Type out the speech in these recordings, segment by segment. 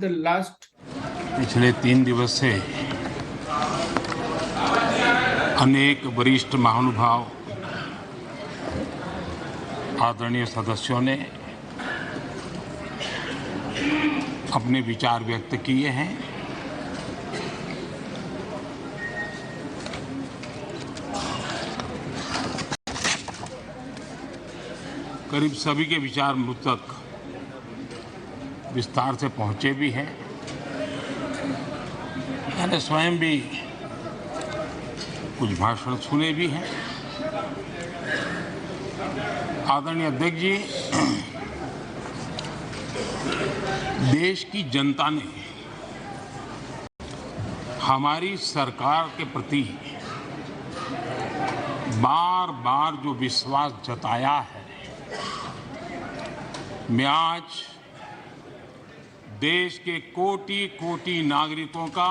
पिछले 3 दिवस से अनेक वरिष्ठ महानुभाव आदरणीय सदस्यों ने अपने विचार व्यक्त किए हैं। करीब सभी के विचार मुझ तक विस्तार से पहुंचे भी हैं। मैंने स्वयं भी कुछ भाषण सुने भी हैं। आदरणीय अध्यक्ष जी, देश की जनता ने हमारी सरकार के प्रति बार बार जो विश्वास जताया है, मैं आज देश के कोटि-कोटि नागरिकों का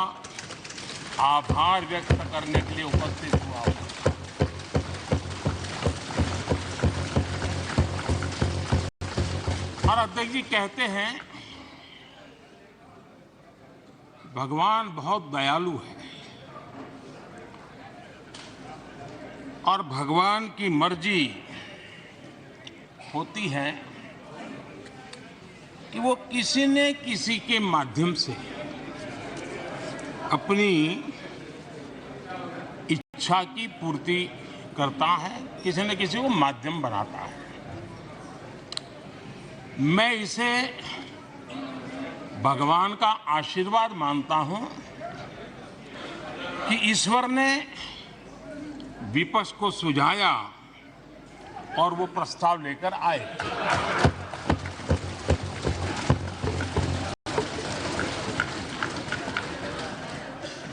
आभार व्यक्त करने के लिए उपस्थित हुआ हूं। और अध्यक्ष जी कहते हैं, भगवान बहुत दयालु है और भगवान की मर्जी होती है कि वो किसी न किसी के माध्यम से अपनी इच्छा की पूर्ति करता है, किसी न किसी को माध्यम बनाता है। मैं इसे भगवान का आशीर्वाद मानता हूं कि ईश्वर ने विपक्ष को सुझाया और वो प्रस्ताव लेकर आए।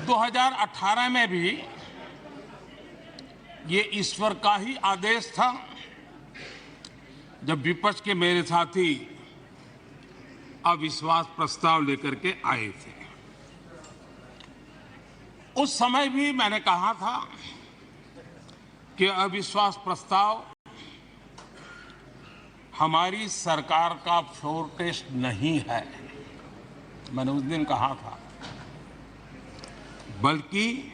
2018 में भी ये ईश्वर का ही आदेश था, जब विपक्ष के मेरे साथी अविश्वास प्रस्ताव लेकर के आए थे। उस समय भी मैंने कहा था कि अविश्वास प्रस्ताव हमारी सरकार का फ्लोर टेस्ट नहीं है। मैंने उस दिन कहा था, बल्कि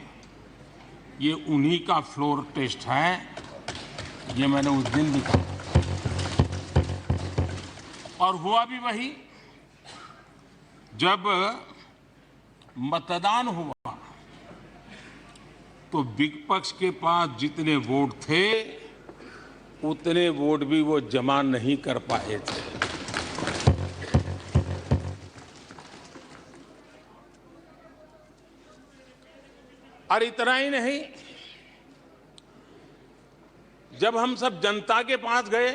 ये उन्हीं का फ्लोर टेस्ट है। ये मैंने उस दिन भी कहा और हुआ भी वही। जब मतदान हुआ तो विपक्ष के पास जितने वोट थे उतने वोट भी वो जमा नहीं कर पाए थे। और इतना ही नहीं, जब हम सब जनता के पास गए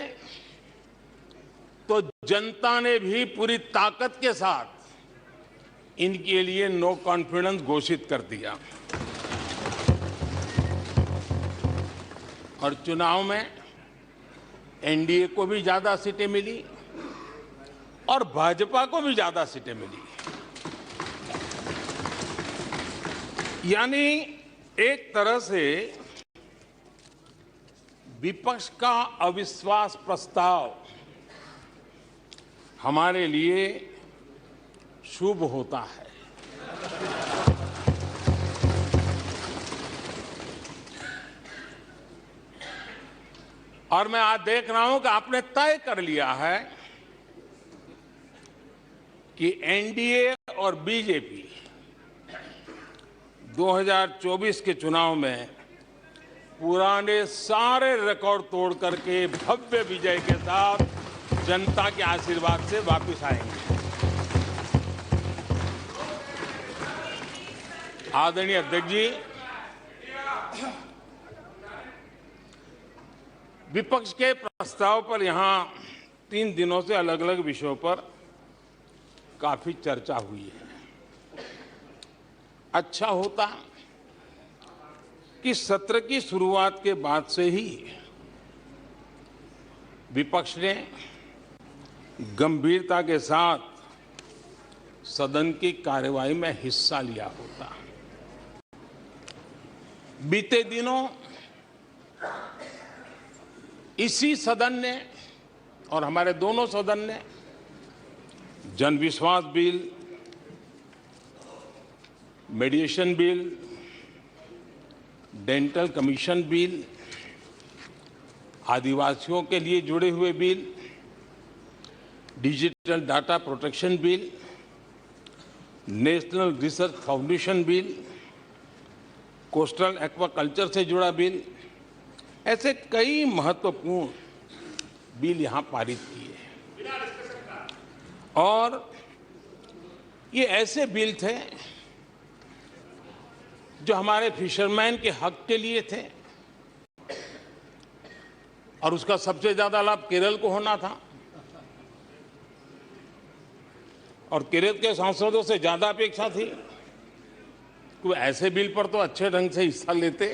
तो जनता ने भी पूरी ताकत के साथ इनके लिए नो कॉन्फिडेंस घोषित कर दिया। और चुनाव में एनडीए को भी ज्यादा सीटें मिली और भाजपा को भी ज्यादा सीटें मिली। यानी एक तरह से विपक्ष का अविश्वास प्रस्ताव हमारे लिए शुभ होता है। और मैं आज देख रहा हूं कि आपने तय कर लिया है कि एनडीए और बीजेपी 2024 के चुनाव में पुराने सारे रिकॉर्ड तोड़ करके भव्य विजय के साथ जनता के आशीर्वाद से वापस आएंगे। आदरणीय अध्यक्ष जी, विपक्ष के प्रस्ताव पर यहां 3 दिनों से अलग अलग विषयों पर काफी चर्चा हुई है। अच्छा होता कि सत्र की शुरुआत के बाद से ही विपक्ष ने गंभीरता के साथ सदन की कार्यवाही में हिस्सा लिया होता। बीते दिनों इसी सदन ने और हमारे दोनों सदन ने Janvishwas bill mediation bill, dental commission bill, आदिवासियों के लिए जुड़े हुए bill, digital data protection bill, national research foundation bill, coastal aquaculture से जुड़ा बिल, ऐसे कई महत्वपूर्ण बिल यहां पारित किए। और ये ऐसे बिल थे जो हमारे फिशरमैन के हक के लिए थे, और उसका सबसे ज्यादा लाभ केरल को होना था। और केरल के सांसदों से ज्यादा अपेक्षा थी कि ऐसे बिल पर तो अच्छे ढंग से हिस्सा लेते,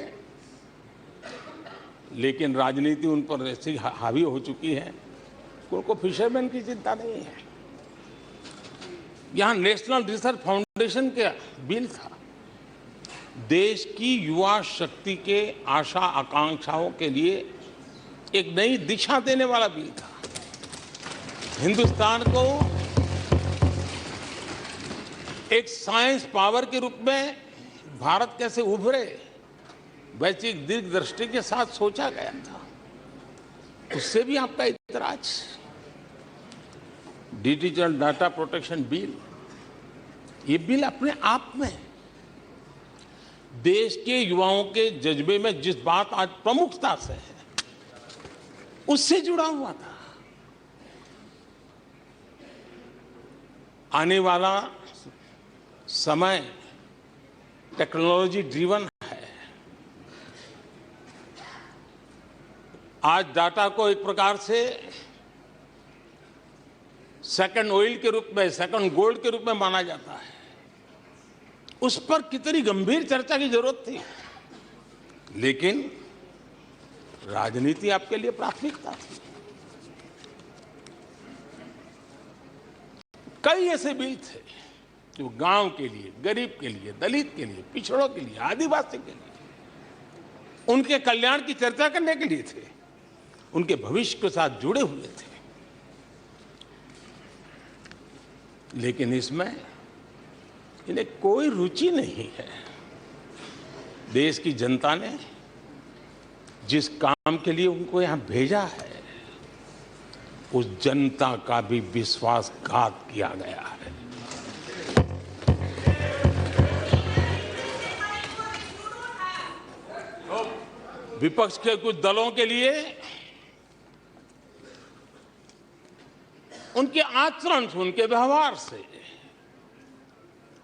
लेकिन राजनीति उन पर ऐसी हावी हो चुकी है कि उनको फिशरमैन की चिंता नहीं है। यहां नेशनल रिसर्च फाउंडेशन का बिल था, देश की युवा शक्ति के आशा आकांक्षाओं के लिए एक नई दिशा देने वाला बिल था। हिंदुस्तान को एक साइंस पावर के रूप में भारत कैसे उभरे, वैश्विक दीर्घदृष्टि के साथ सोचा गया था। उससे भी आपका इतराज। डिजिटल डाटा प्रोटेक्शन बिल, ये बिल अपने आप में देश के युवाओं के जज्बे में जिस बात आज प्रमुखता से है, उससे जुड़ा हुआ था। आने वाला समय टेक्नोलॉजी ड्रिवन है। आज डाटा को एक प्रकार से सेकंड ऑयल के रूप में, सेकंड गोल्ड के रूप में माना जाता है। उस पर कितनी गंभीर चर्चा की जरूरत थी, लेकिन राजनीति आपके लिए प्राथमिकता थी। कई ऐसे बिल थे जो गांव के लिए, गरीब के लिए, दलित के लिए, पिछड़ों के लिए, आदिवासी के लिए, उनके कल्याण की चर्चा करने के लिए थे, उनके भविष्य के साथ जुड़े हुए थे। लेकिन इसमें इन्हें कोई रुचि नहीं है। देश की जनता ने जिस काम के लिए उनको यहां भेजा है, उस जनता का भी विश्वासघात किया गया है। विपक्ष के कुछ दलों के लिए उनके आचरण से, उनके व्यवहार से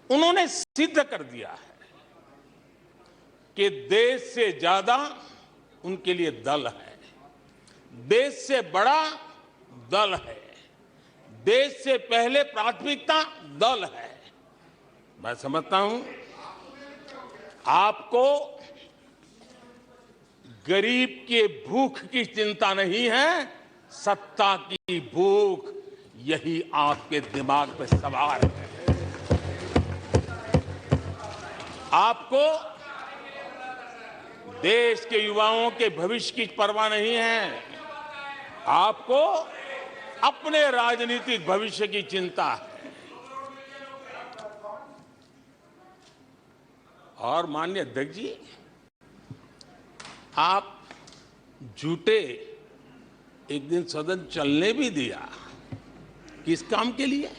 उन्होंने सिद्ध कर दिया है कि देश से ज्यादा उनके लिए दल है, देश से बड़ा दल है, देश से पहले प्राथमिकता दल है। मैं समझता हूं आपको गरीब के भूख की चिंता नहीं है, सत्ता की भूख, यही आपके दिमाग पे सवार है। आपको देश के युवाओं के भविष्य की परवाह नहीं है, आपको अपने राजनीतिक भविष्य की चिंता है। और माननीय अध्यक्ष जी, आप झूठे एक दिन सदन चलने भी दिया, किस काम के लिए?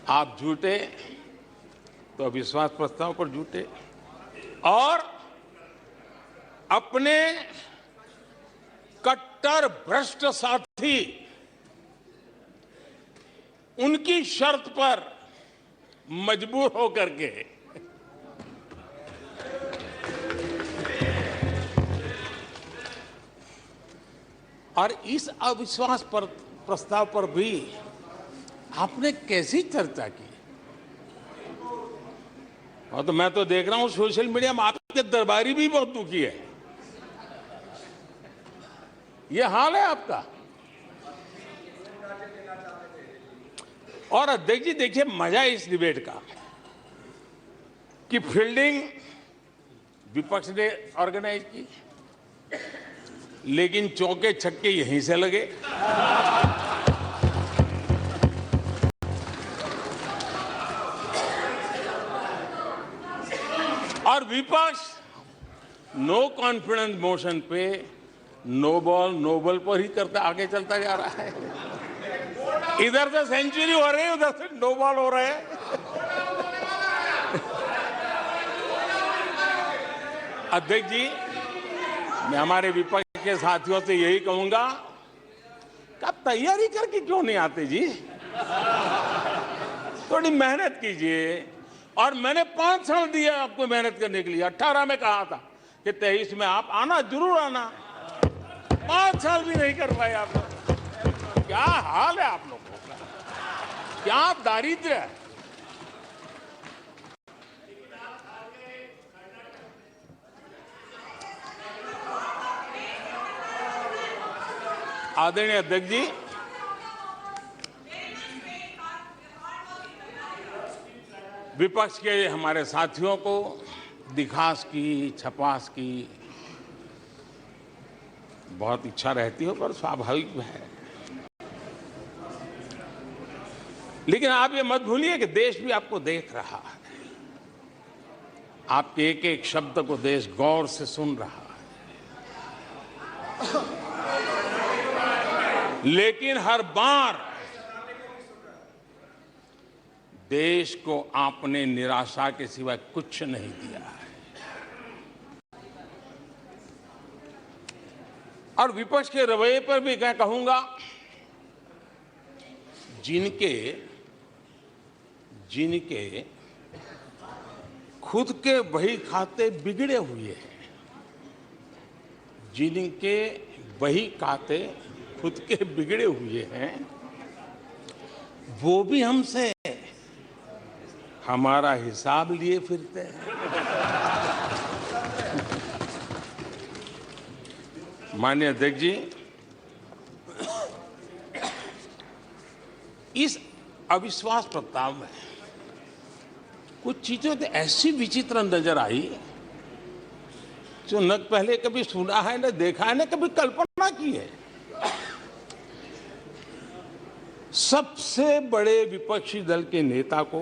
आप झूठे तो अविश्वास प्रस्ताव पर झूठे, और अपने कट्टर भ्रष्ट साथी उनकी शर्त पर मजबूर होकर के और इस अविश्वास पर प्रस्ताव पर भी आपने कैसी चर्चा की? और तो मैं तो देख रहा हूं सोशल मीडिया में आपके दरबारी भी बहुत दुखी है। ये हाल है आपका। और अध्यक्ष जी देखिए, मजा इस डिबेट का कि फील्डिंग विपक्ष ने ऑर्गेनाइज की, लेकिन चौके छक्के यहीं से लगे। विपक्ष नो कॉन्फिडेंस मोशन पे नो बॉल नो बॉल पर ही करता आगे चलता जा रहा है। इधर से सेंचुरी हो रही है, उधर से नो बॉल हो रहे हैं। अध्यक्ष जी, मैं हमारे विपक्ष के साथियों से यही कहूंगा कि आप तैयारी करके क्यों नहीं आते जी? थोड़ी मेहनत कीजिए। और मैंने 5 साल दिए आपको मेहनत करने के लिए। 18 में कहा था कि 23 में आप आना, जरूर आना। 5 साल भी नहीं कर पाए आप लोग। क्या हाल है आप लोगों का, क्या दारिद्र्य है। आदरणीय अध्यक्ष जी, विपक्ष के हमारे साथियों को दिखास की, छपास की बहुत इच्छा रहती हो, पर स्वाभाविक है। लेकिन आप ये मत भूलिए कि देश भी आपको देख रहा है। आपके एक एक शब्द को देश गौर से सुन रहा है। लेकिन हर बार देश को आपने निराशा के सिवाय कुछ नहीं दिया है। और विपक्ष के रवैये पर भी मैं कहूंगा, जिनके खुद के बही खाते बिगड़े हुए हैं, जिनके बही खाते खुद के बिगड़े हुए हैं, वो भी हमसे हमारा हिसाब लिए फिरते हैं। माननीय अध्यक्ष जी, इस अविश्वास प्रस्ताव में कुछ चीजें तो ऐसी विचित्र नजर आई जो न पहले कभी सुना है, न देखा है, न कभी कल्पना की है। सबसे बड़े विपक्षी दल के नेता को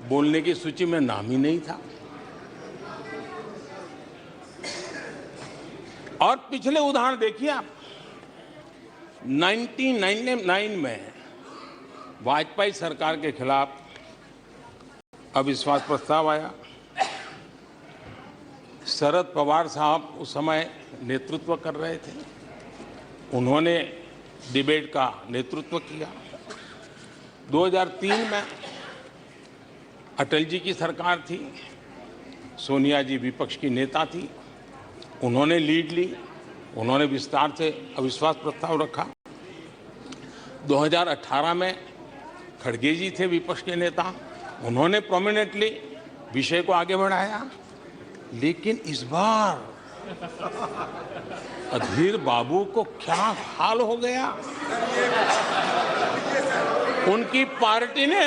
बोलने की सूची में नाम ही नहीं था। और पिछले उदाहरण देखिए आप। 1999 में वाजपेयी सरकार के खिलाफ अविश्वास प्रस्ताव आया। शरद पवार साहब उस समय नेतृत्व कर रहे थे। उन्होंने डिबेट का नेतृत्व किया। 2003 में अटल जी की सरकार थी। सोनिया जी विपक्ष की नेता थी। उन्होंने लीड ली। उन्होंने विस्तार से अविश्वास प्रस्ताव रखा। 2018 में खड़गे जी थे विपक्ष के नेता। उन्होंने प्रोमिनेंटली विषय को आगे बढ़ाया। लेकिन इस बार अधीर बाबू को क्या हाल हो गया। उनकी पार्टी ने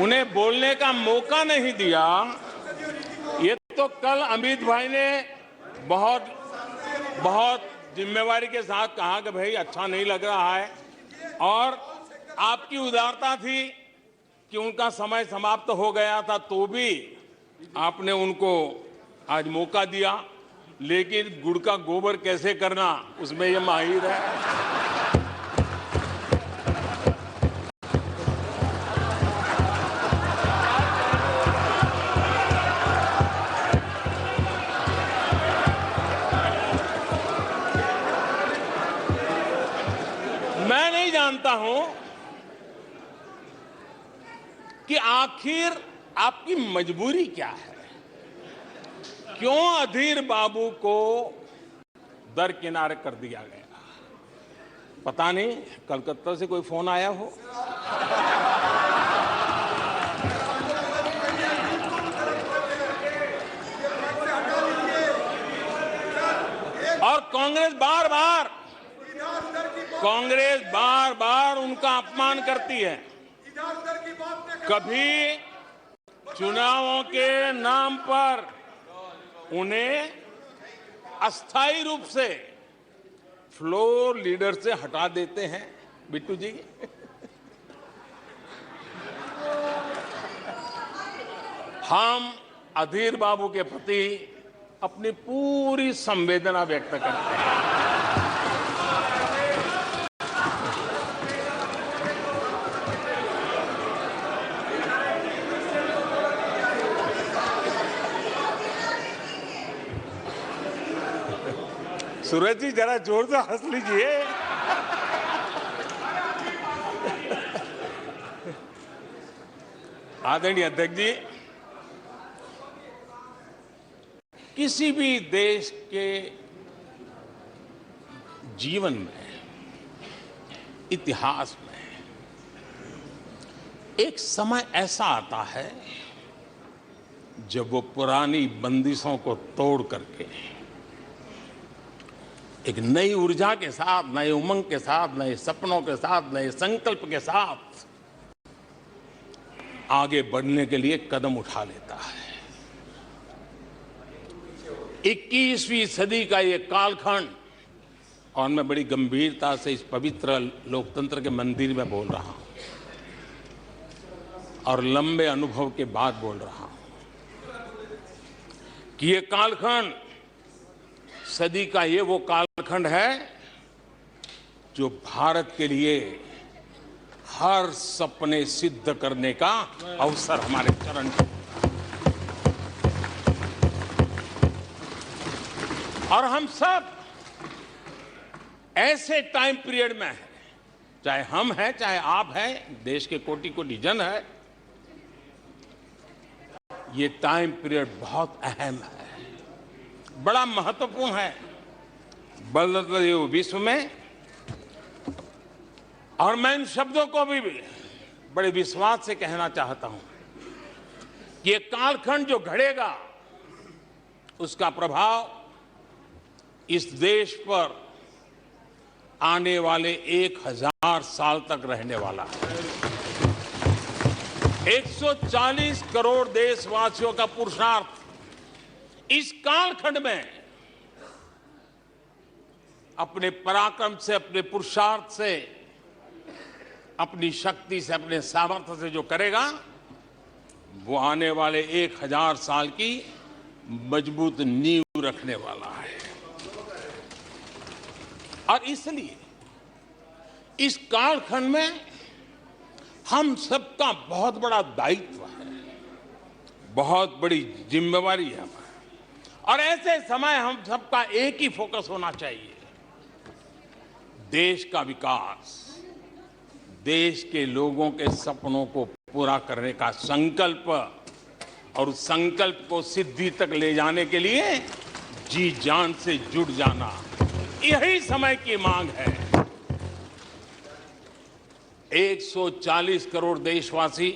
उन्हें बोलने का मौका नहीं दिया। ये तो कल अमित भाई ने बहुत जिम्मेवारी के साथ कहा कि भाई अच्छा नहीं लग रहा है, और आपकी उदारता थी कि उनका समय समाप्त हो गया था तो भी आपने उनको आज मौका दिया। लेकिन गुड़ का गोबर कैसे करना, उसमें ये माहिर है। मैं नहीं जानता हूं कि आखिर आपकी मजबूरी क्या है। क्यों अधीर बाबू को दरकिनारे कर दिया गया? पता नहीं, कलकत्ता से कोई फोन आया हो। और कांग्रेस बार बार उनका अपमान करती है। कभी चुनावों के नाम पर उन्हें अस्थायी रूप से फ्लोर लीडर से हटा देते हैं। बिट्टू जी, हम अधीर बाबू के प्रति अपनी पूरी संवेदना व्यक्त करते हैं। सूरज जी जरा जोर से हंस लीजिए। आदरणीय अध्यक्ष जी, किसी भी देश के जीवन में, इतिहास में एक समय ऐसा आता है जब वो पुरानी बंदिशों को तोड़ करके एक नई ऊर्जा के साथ, नए उमंग के साथ, नए सपनों के साथ, नए संकल्प के साथ आगे बढ़ने के लिए कदम उठा लेता है। 21वीं सदी का ये कालखंड, और मैं बड़ी गंभीरता से इस पवित्र लोकतंत्र के मंदिर में बोल रहा हूं और लंबे अनुभव के बाद बोल रहा हूं कि ये कालखंड, सदी का ये वो कालखंड है जो भारत के लिए हर सपने सिद्ध करने का अवसर हमारे चरण में। और हम सब ऐसे टाइम पीरियड में हैं, चाहे हम हैं, चाहे आप हैं, देश के कोटि कोटि जन है, ये टाइम पीरियड बहुत अहम है, बड़ा महत्वपूर्ण है बदलते हुए विश्व में। और मैं इन शब्दों को भी बड़े विश्वास से कहना चाहता हूं कि ये कालखंड जो घड़ेगा उसका प्रभाव इस देश पर आने वाले 1000 साल तक रहने वाला है। 140 करोड़ देशवासियों का पुरुषार्थ इस कालखंड में अपने पराक्रम से, अपने पुरुषार्थ से, अपनी शक्ति से, अपने सामर्थ्य से जो करेगा वो आने वाले 1000 साल की मजबूत नींव रखने वाला है। और इसलिए इस कालखंड में हम सबका बहुत बड़ा दायित्व है, बहुत बड़ी जिम्मेवारी है हमारी। और ऐसे समय हम सबका एक ही फोकस होना चाहिए, देश का विकास, देश के लोगों के सपनों को पूरा करने का संकल्प, और उस संकल्प को सिद्धि तक ले जाने के लिए जी जान से जुट जाना, यही समय की मांग है। 140 करोड़ देशवासी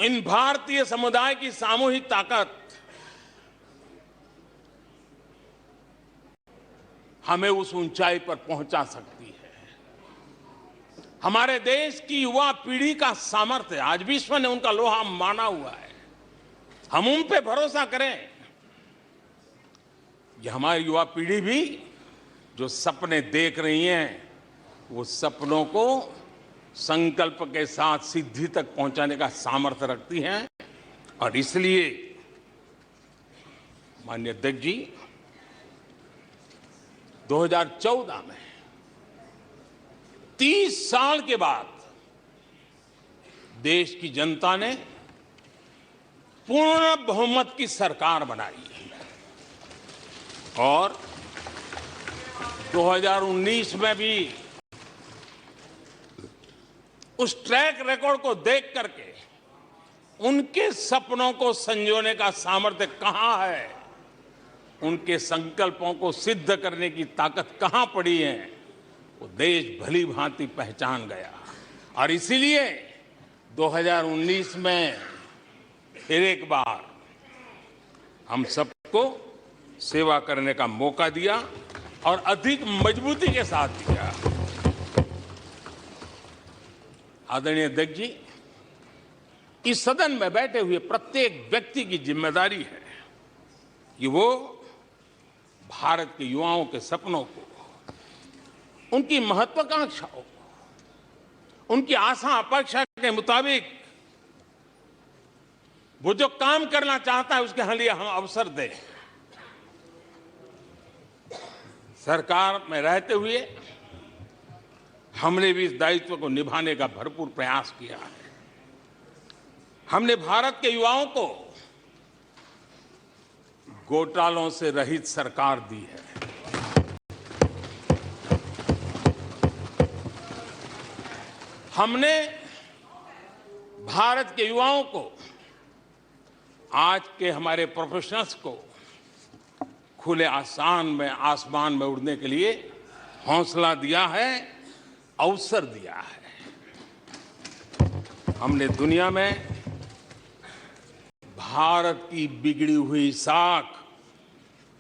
इन भारतीय समुदाय की सामूहिक ताकत हमें उस ऊंचाई पर पहुंचा सकती है। हमारे देश की युवा पीढ़ी का सामर्थ्य, आज विश्व ने उनका लोहा माना हुआ है, हम उन पे भरोसा करें। ये हमारी युवा पीढ़ी भी जो सपने देख रही हैं, वो सपनों को संकल्प के साथ सिद्धि तक पहुंचाने का सामर्थ्य रखती हैं। और इसलिए माननीय अध्यक्ष जी, 2014 में 30 साल के बाद देश की जनता ने पूर्ण बहुमत की सरकार बनाई और 2019 में भी उस ट्रैक रिकॉर्ड को देख करके उनके सपनों को संजोने का सामर्थ्य कहां है, उनके संकल्पों को सिद्ध करने की ताकत कहां पड़ी है, वो देश भली भांति पहचान गया। और इसीलिए 2019 में फिर एक बार हम सबको सेवा करने का मौका दिया और अधिक मजबूती के साथ दिया। आदरणीय अध्यक्ष जी, इस सदन में बैठे हुए प्रत्येक व्यक्ति की जिम्मेदारी है कि वो भारत के युवाओं के सपनों को, उनकी महत्वाकांक्षाओं को, उनकी आशा अपेक्षा के मुताबिक वो जो काम करना चाहता है उसके लिए हम अवसर दें। सरकार में रहते हुए हमने भी इस दायित्व को निभाने का भरपूर प्रयास किया है। हमने भारत के युवाओं को घोटालों से रहित सरकार दी है। हमने भारत के युवाओं को, आज के हमारे प्रोफेशनल्स को खुले आसमान में उड़ने के लिए हौसला दिया है, अवसर दिया है। हमने दुनिया में भारत की बिगड़ी हुई साख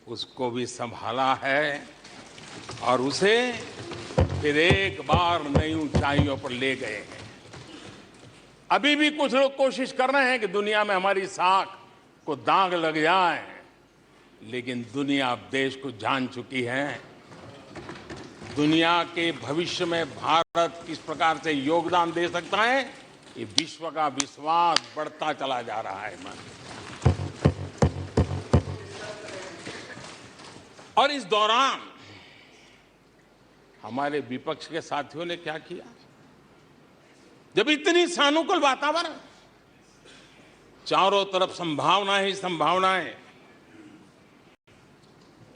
उसको भी संभाला है और उसे फिर एक बार नई ऊंचाइयों पर ले गए हैं। अभी भी कुछ लोग कोशिश कर रहे हैं कि दुनिया में हमारी साख को दाग लग जाए, लेकिन दुनिया अब देश को जान चुकी है। दुनिया के भविष्य में भारत किस प्रकार से योगदान दे सकता है, ये विश्व का विश्वास बढ़ता चला जा रहा है। और इस दौरान हमारे विपक्ष के साथियों ने क्या किया? जब इतनी सानुकूल वातावरण, चारों तरफ संभावनाएं ही संभावनाएं,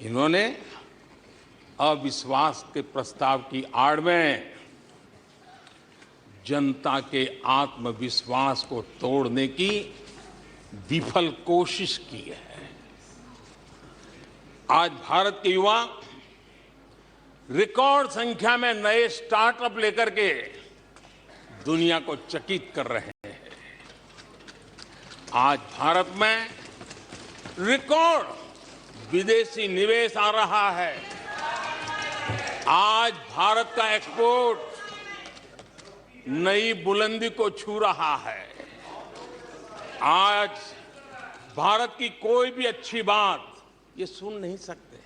इन्होंने अविश्वास के प्रस्ताव की आड़ में जनता के आत्मविश्वास को तोड़ने की विफल कोशिश की है। आज भारत के युवा रिकॉर्ड संख्या में नए स्टार्टअप लेकर के दुनिया को चकित कर रहे हैं। आज भारत में रिकॉर्ड विदेशी निवेश आ रहा है। आज भारत का एक्सपोर्ट नई बुलंदी को छू रहा है। आज भारत की कोई भी अच्छी बात ये सुन नहीं सकते।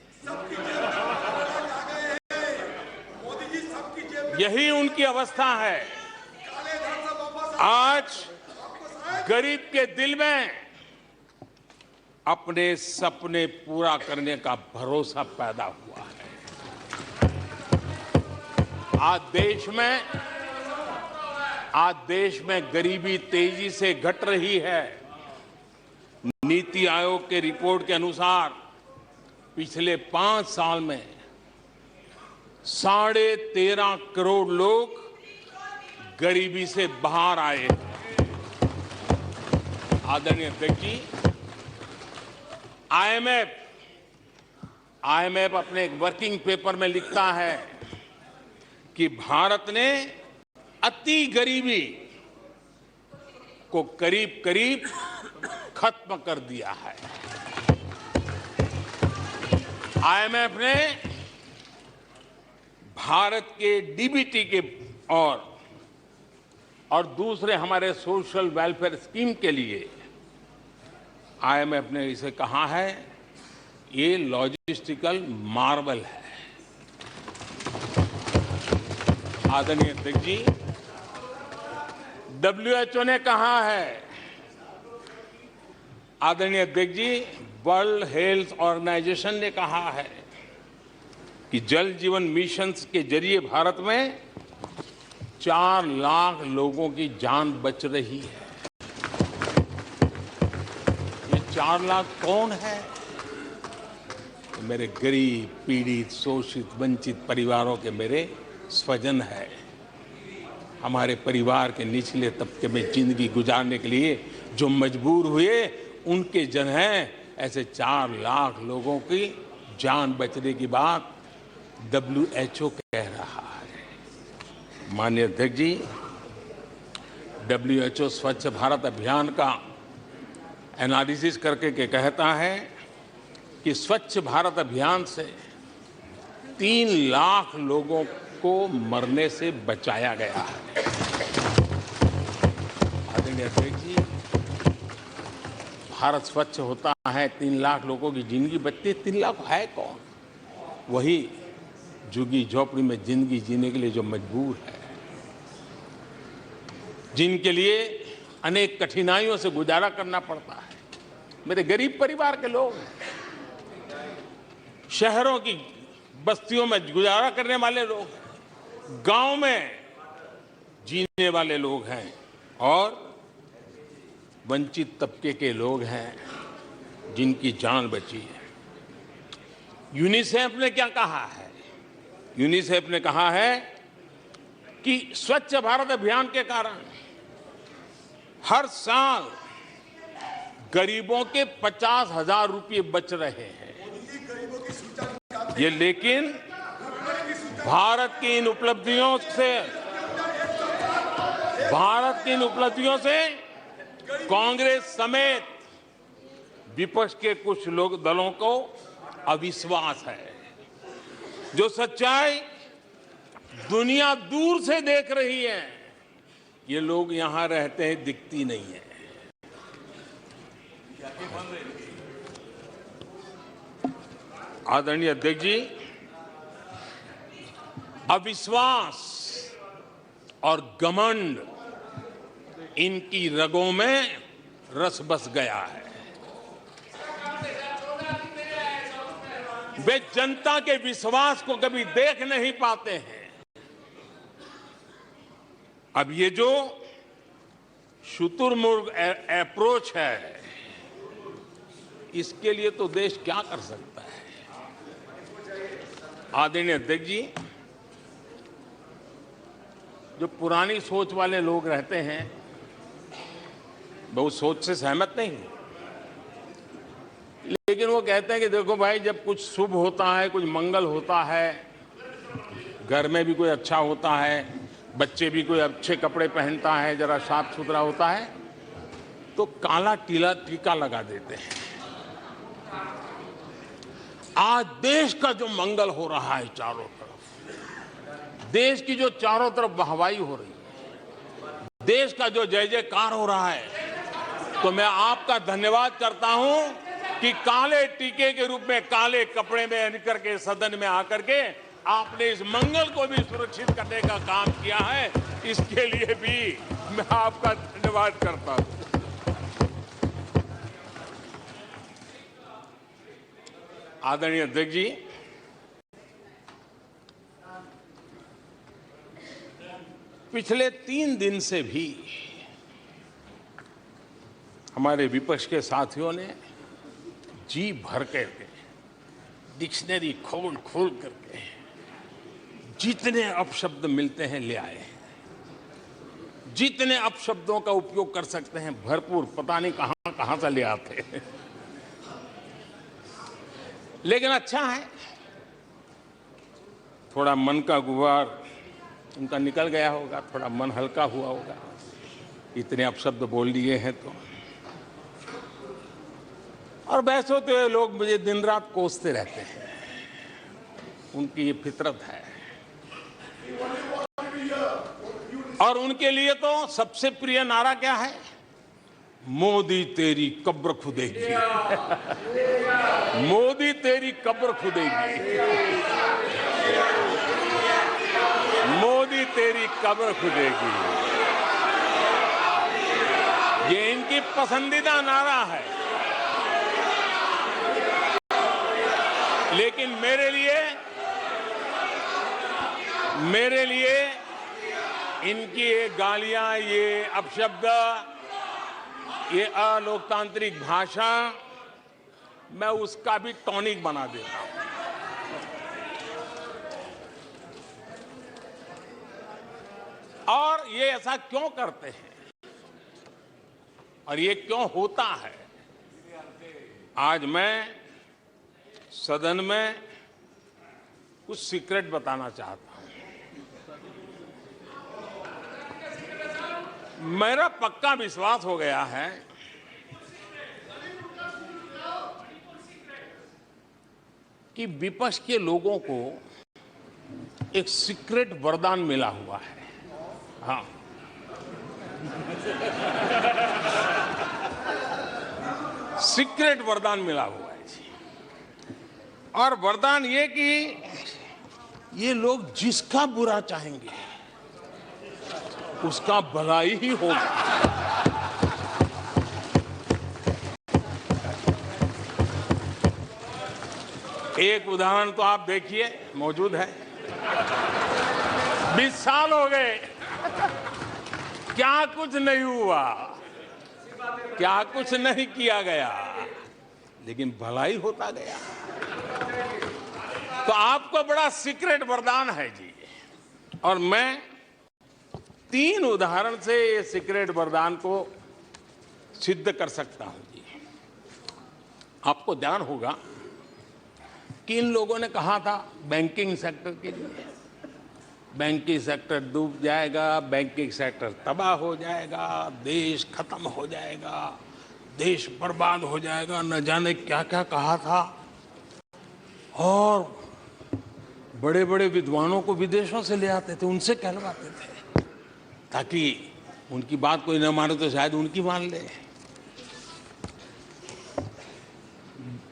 यही उनकी अवस्था है। आज गरीब के दिल में अपने सपने पूरा करने का भरोसा पैदा हुआ है। आज देश में गरीबी तेजी से घट रही है। नीति आयोग के रिपोर्ट के अनुसार पिछले 5 साल में 13.5 करोड़ लोग गरीबी से बाहर आए हैं। आदरणीय अध्यक्ष जी, आईएमएफ अपने एक वर्किंग पेपर में लिखता है कि भारत ने अति गरीबी को करीब करीब खत्म कर दिया है। आईएमएफ ने भारत के डीबीटी के और दूसरे हमारे सोशल वेलफेयर स्कीम के लिए आईएमएफ ने इसे कहा है, ये लॉजिस्टिकल मार्वल है। आदरणीय अध्यक्ष जी, WHO ने कहा है, आदरणीय अध्यक्ष जी, वर्ल्ड हेल्थ ऑर्गेनाइजेशन ने कहा है कि जल जीवन मिशन के जरिए भारत में 4 लाख लोगों की जान बच रही है। ये 4 लाख कौन है? मेरे गरीब, पीड़ित, शोषित, वंचित परिवारों के मेरे स्वजन है। हमारे परिवार के निचले तबके में जिंदगी गुजारने के लिए जो मजबूर हुए, उनके जन हैं। ऐसे 4 लाख लोगों की जान बचने की बात WHO कह रहा है। माननीय अध्यक्ष जी, WHO स्वच्छ भारत अभियान का एनालिसिस करके के कहता है कि स्वच्छ भारत अभियान से 3 लाख लोगों को मरने से बचाया गया है। आदरणीय अध्यक्ष जी, भारत स्वच्छ होता है, 3 लाख लोगों की जिंदगी बचती है। 3 लाख है कौन? वही झुग्गी झोपड़ी में जिंदगी जीने के लिए जो मजबूर है, जिनके लिए अनेक कठिनाइयों से गुजारा करना पड़ता है। मेरे गरीब परिवार के लोग, शहरों की बस्तियों में गुजारा करने वाले लोग, गांव में जीने वाले लोग हैं और वंचित तबके के लोग हैं जिनकी जान बची है। यूनिसेफ ने क्या कहा है? यूनिसेफ ने कहा है कि स्वच्छ भारत अभियान के कारण हर साल गरीबों के 50,000 रुपये बच रहे हैं। ये लेकिन भारत की इन उपलब्धियों से कांग्रेस समेत विपक्ष के कुछ लोग दलों को अविश्वास है। जो सच्चाई दुनिया दूर से देख रही है, ये लोग यहां रहते हैं दिखती नहीं है। आदरणीय अध्यक्ष जी, अविश्वास और घमंड इनकी रगों में रस बस गया है। वे जनता के विश्वास को कभी देख नहीं पाते हैं। अब ये जो शुतुरमुर्ग अप्रोच है, इसके लिए तो देश क्या कर सकता है? आदरणीय अध्यक्ष जी, जो पुरानी सोच वाले लोग रहते हैं, मैं उस सोच से सहमत नहीं हूं, लेकिन वो कहते हैं कि देखो भाई, जब कुछ शुभ होता है, कुछ मंगल होता है, घर में भी कोई अच्छा होता है, बच्चे भी कोई अच्छे कपड़े पहनता है, जरा साफ सुथरा होता है, तो काला टीका लगा देते हैं। आज देश का जो मंगल हो रहा है चारों तरफ, देश की जो चारों तरफ वाहवाही हो रही है, देश का जो जय जयकार हो रहा है, तो मैं आपका धन्यवाद करता हूं कि काले टीके के रूप में काले कपड़े में निकल के सदन में आकर के आपने इस मंगल को भी सुरक्षित करने का काम किया है। इसके लिए भी मैं आपका धन्यवाद करता हूं। आदरणीय अध्यक्ष जी, पिछले 3 दिन से भी हमारे विपक्ष के साथियों ने जी भर करके डिक्शनरी खोल करके जितने अपशब्द मिलते हैं ले आए, जितने अपशब्दों का उपयोग कर सकते हैं भरपूर, पता नहीं कहां से ले आते हैं। लेकिन अच्छा है, थोड़ा मन का गुबार उनका निकल गया होगा, थोड़ा मन हल्का हुआ होगा, इतने अपशब्द बोल लिए हैं तो। और वैसे तो लोग मुझे दिन रात कोसते रहते हैं, उनकी ये फितरत है। और उनके लिए तो सबसे प्रिय नारा क्या है? मोदी तेरी कब्र खुदेगी। मोदी तेरी कब्र खुदेगी। मोदी तेरी कब्र खुदेगी, ये इनकी पसंदीदा नारा है। लेकिन मेरे लिए इनकी ये गालियां, ये अपशब्द, ये अलोकतांत्रिक भाषा, मैं उसका भी टॉनिक बना देता हूं। और ये ऐसा क्यों करते हैं और ये क्यों होता है? आज मैं सदन में कुछ सीक्रेट बताना चाहता हूं। मेरा पक्का विश्वास हो गया है कि विपक्ष के लोगों को एक सीक्रेट वरदान मिला हुआ है। हाँ, सीक्रेट वरदान मिला हुआ है जी। और वरदान ये कि ये लोग जिसका बुरा चाहेंगे उसका भला ही होगा। एक उदाहरण तो आप देखिए, मौजूद है। 20 साल हो गए, क्या कुछ नहीं हुआ, क्या कुछ नहीं किया गया, लेकिन भलाई होता गया। तो आपको बड़ा सीक्रेट वरदान है जी, और मैं 3 उदाहरण से ये सीक्रेट वरदान को सिद्ध कर सकता हूं जी। आपको ध्यान होगा कि इन लोगों ने कहा था बैंकिंग सेक्टर के लिए, बैंकिंग सेक्टर डूब जाएगा, बैंकिंग सेक्टर तबाह हो जाएगा, देश खत्म हो जाएगा, देश बर्बाद हो जाएगा, न जाने क्या क्या कहा था। और बड़े बड़े विद्वानों को विदेशों से ले आते थे, उनसे कहलवाते थे, ताकि उनकी बात कोई न माने तो शायद उनकी मान ले।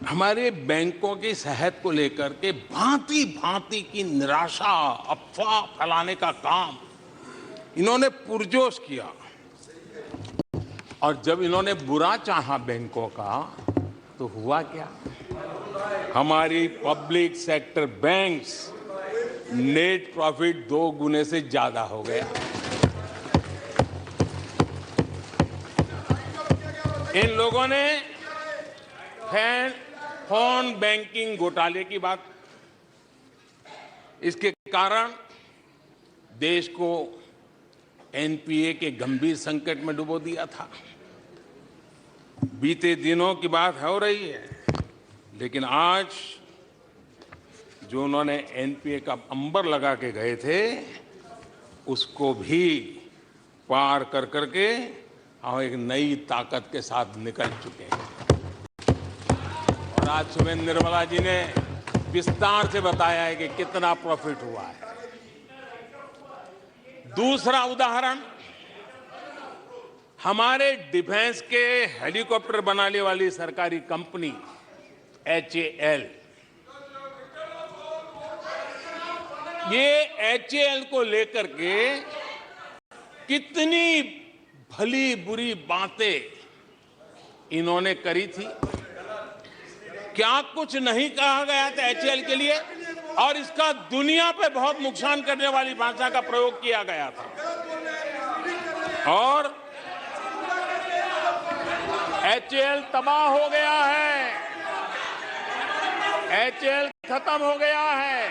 हमारे बैंकों की सेहत को लेकर के भांति भांति की निराशा, अफवाह फैलाने का काम इन्होंने पुरजोश किया। और जब इन्होंने बुरा चाहा बैंकों का, तो हुआ क्या? हमारी public sector banks net profit 2 गुने से ज्यादा हो गया। इन लोगों ने फोन बैंकिंग घोटाले की बात, इसके कारण देश को एनपीए के गंभीर संकट में डुबो दिया था। बीते दिनों की बात हो रही है, लेकिन आज जो उन्होंने एनपीए का अंबर लगा के गए थे, उसको भी पार कर करके हम एक नई ताकत के साथ निकल चुके हैं। और आज सुबह निर्मला जी ने विस्तार से बताया है कि कितना प्रॉफिट हुआ है। दूसरा उदाहरण, हमारे डिफेंस के हेलीकॉप्टर बनाने वाली सरकारी कंपनी एचएएल, ये एचएएल को लेकर के कितनी भली बुरी बातें इन्होंने करी थी। क्या कुछ नहीं कहा गया था एचएएल के लिए, और इसका दुनिया पे बहुत नुकसान करने वाली भाषा का प्रयोग किया गया था। और एचएएल तबाह हो गया है, एचएएल खत्म हो गया है,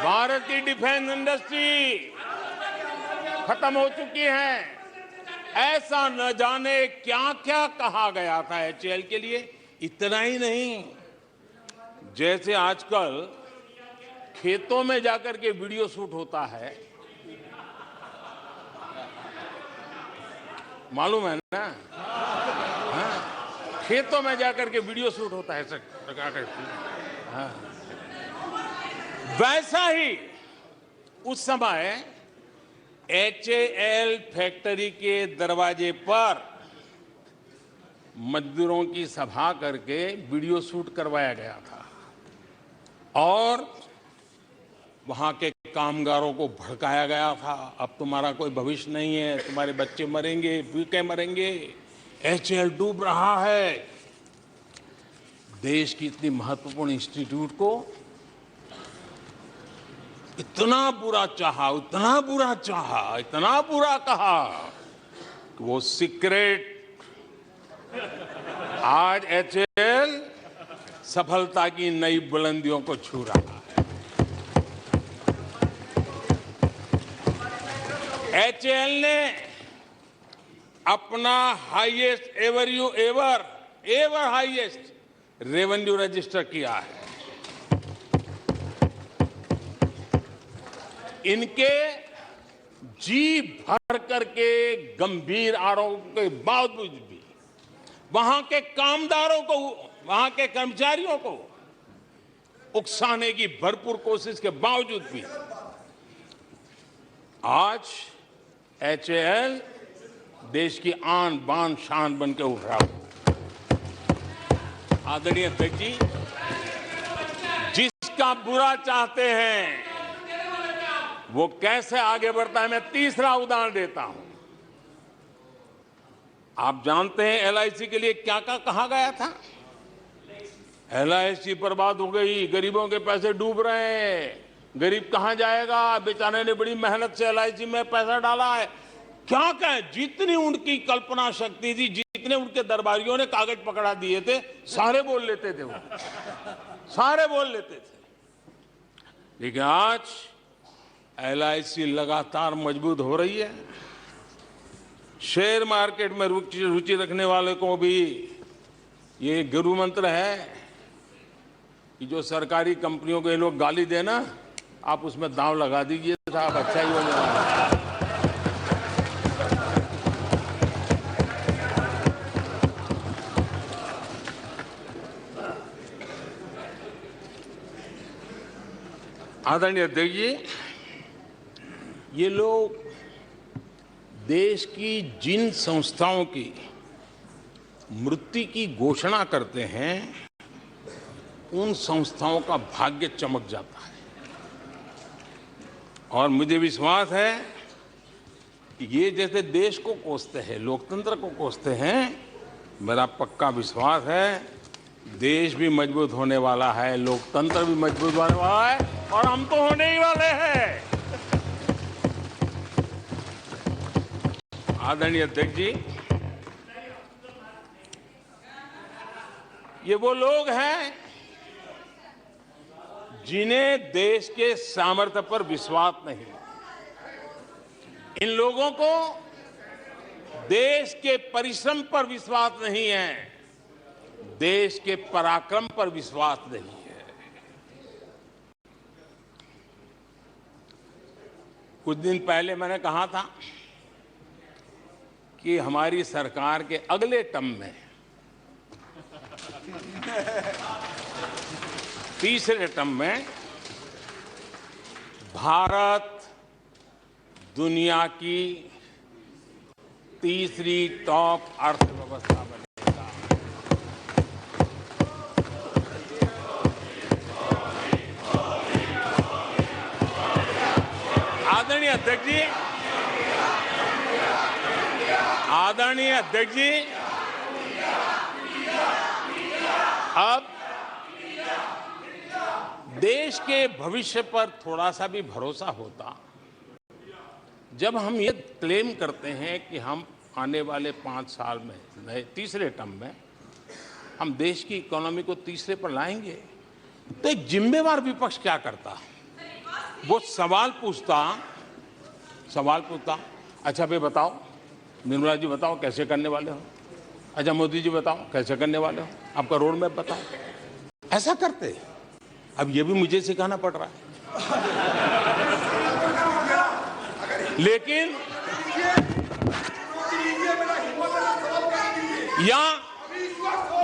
भारत की डिफेंस इंडस्ट्री खत्म हो चुकी है। ऐसा न जाने क्या क्या कहा गया था एचएएल के लिए। इतना ही नहीं, जैसे आजकल खेतों में जाकर के वीडियो शूट होता है, मालूम है ना? हाँ? खेतों में जाकर के वीडियो शूट होता है, हाँ। वैसा ही उस समय एचएएल फैक्ट्री के दरवाजे पर मजदूरों की सभा करके वीडियो शूट करवाया गया था, और वहां के कामगारों को भड़काया गया था। अब तुम्हारा कोई भविष्य नहीं है, तुम्हारे बच्चे मरेंगे, भूखे मरेंगे, एचएएल डूब रहा है। देश की इतनी महत्वपूर्ण इंस्टीट्यूट को इतना बुरा चाहा, इतना बुरा चाहा, इतना बुरा कहा कि वो सीक्रेट आज एचएएल सफलता की नई बुलंदियों को छू रहा है। एचएएल ने अपना highest ever highest revenue register किया है। इनके जी भर करके गंभीर आरोप के बावजूद भी वहां के कामदारों को, वहां के कर्मचारियों को उकसाने की भरपूर कोशिश के बावजूद भी आज एचएएल देश की आन बान शान बन के उठ रहा है। आदरणीय अध्यक्ष जी, जिसका बुरा चाहते हैं वो कैसे आगे बढ़ता है, मैं तीसरा उदाहरण देता हूं। आप जानते हैं एलआईसी के लिए क्या क्या कहा गया था? LIC बर्बाद हो गई, गरीबों के पैसे डूब रहे हैं, गरीब कहां जाएगा, बेचारे ने बड़ी मेहनत से LIC में पैसा डाला है। क्या कहें, जितनी उनकी कल्पना शक्ति थी, जितने उनके दरबारियों ने कागज पकड़ा दिए थे, सारे बोल लेते थे वो, सारे बोल लेते थे। लेकिन आज LIC लगातार मजबूत हो रही है। शेयर मार्केट में रुचि रखने वाले को भी ये गुरु मंत्र है कि जो सरकारी कंपनियों को ये लोग गाली देना, आप उसमें दांव लगा दीजिए, साहब अच्छा ही होने वाला है। आदरणीय अध्यक्ष जी, ये लोग देश की जिन संस्थाओं की मृत्यु की घोषणा करते हैं, उन संस्थाओं का भाग्य चमक जाता है। और मुझे विश्वास है कि ये जैसे देश को कोसते हैं, लोकतंत्र को कोसते हैं, मेरा पक्का विश्वास है देश भी मजबूत होने वाला है, लोकतंत्र भी मजबूत होने वाला है, और हम तो होने ही वाले हैं। आदरणीय अध्यक्ष जी, ये वो लोग हैं जिन्हें देश के सामर्थ्य पर विश्वास नहीं। इन लोगों को देश के परिश्रम पर विश्वास नहीं है, देश के पराक्रम पर विश्वास नहीं है। कुछ दिन पहले मैंने कहा था कि हमारी सरकार के अगले टर्म में, तीसरे टर्म में, भारत दुनिया की तीसरी टॉप अर्थव्यवस्था बनेगा। आदरणीय अध्यक्ष जी, आदरणीय अध्यक्ष जी, अब देश के भविष्य पर थोड़ा सा भी भरोसा होता जब हम ये क्लेम करते हैं कि हम आने वाले 5 साल में, नए तीसरे टर्म में, हम देश की इकोनॉमी को तीसरे पर लाएंगे। तो एक जिम्मेवार विपक्ष क्या करता, वो सवाल पूछता, अच्छा भाई बताओ, निर्मला जी बताओ कैसे करने वाले हो, अच्छा मोदी जी बताओ कैसे करने वाले हो, आपका रोड मैप बताओ। ऐसा करते। अब ये भी मुझे सिखाना पड़ रहा है। लेकिन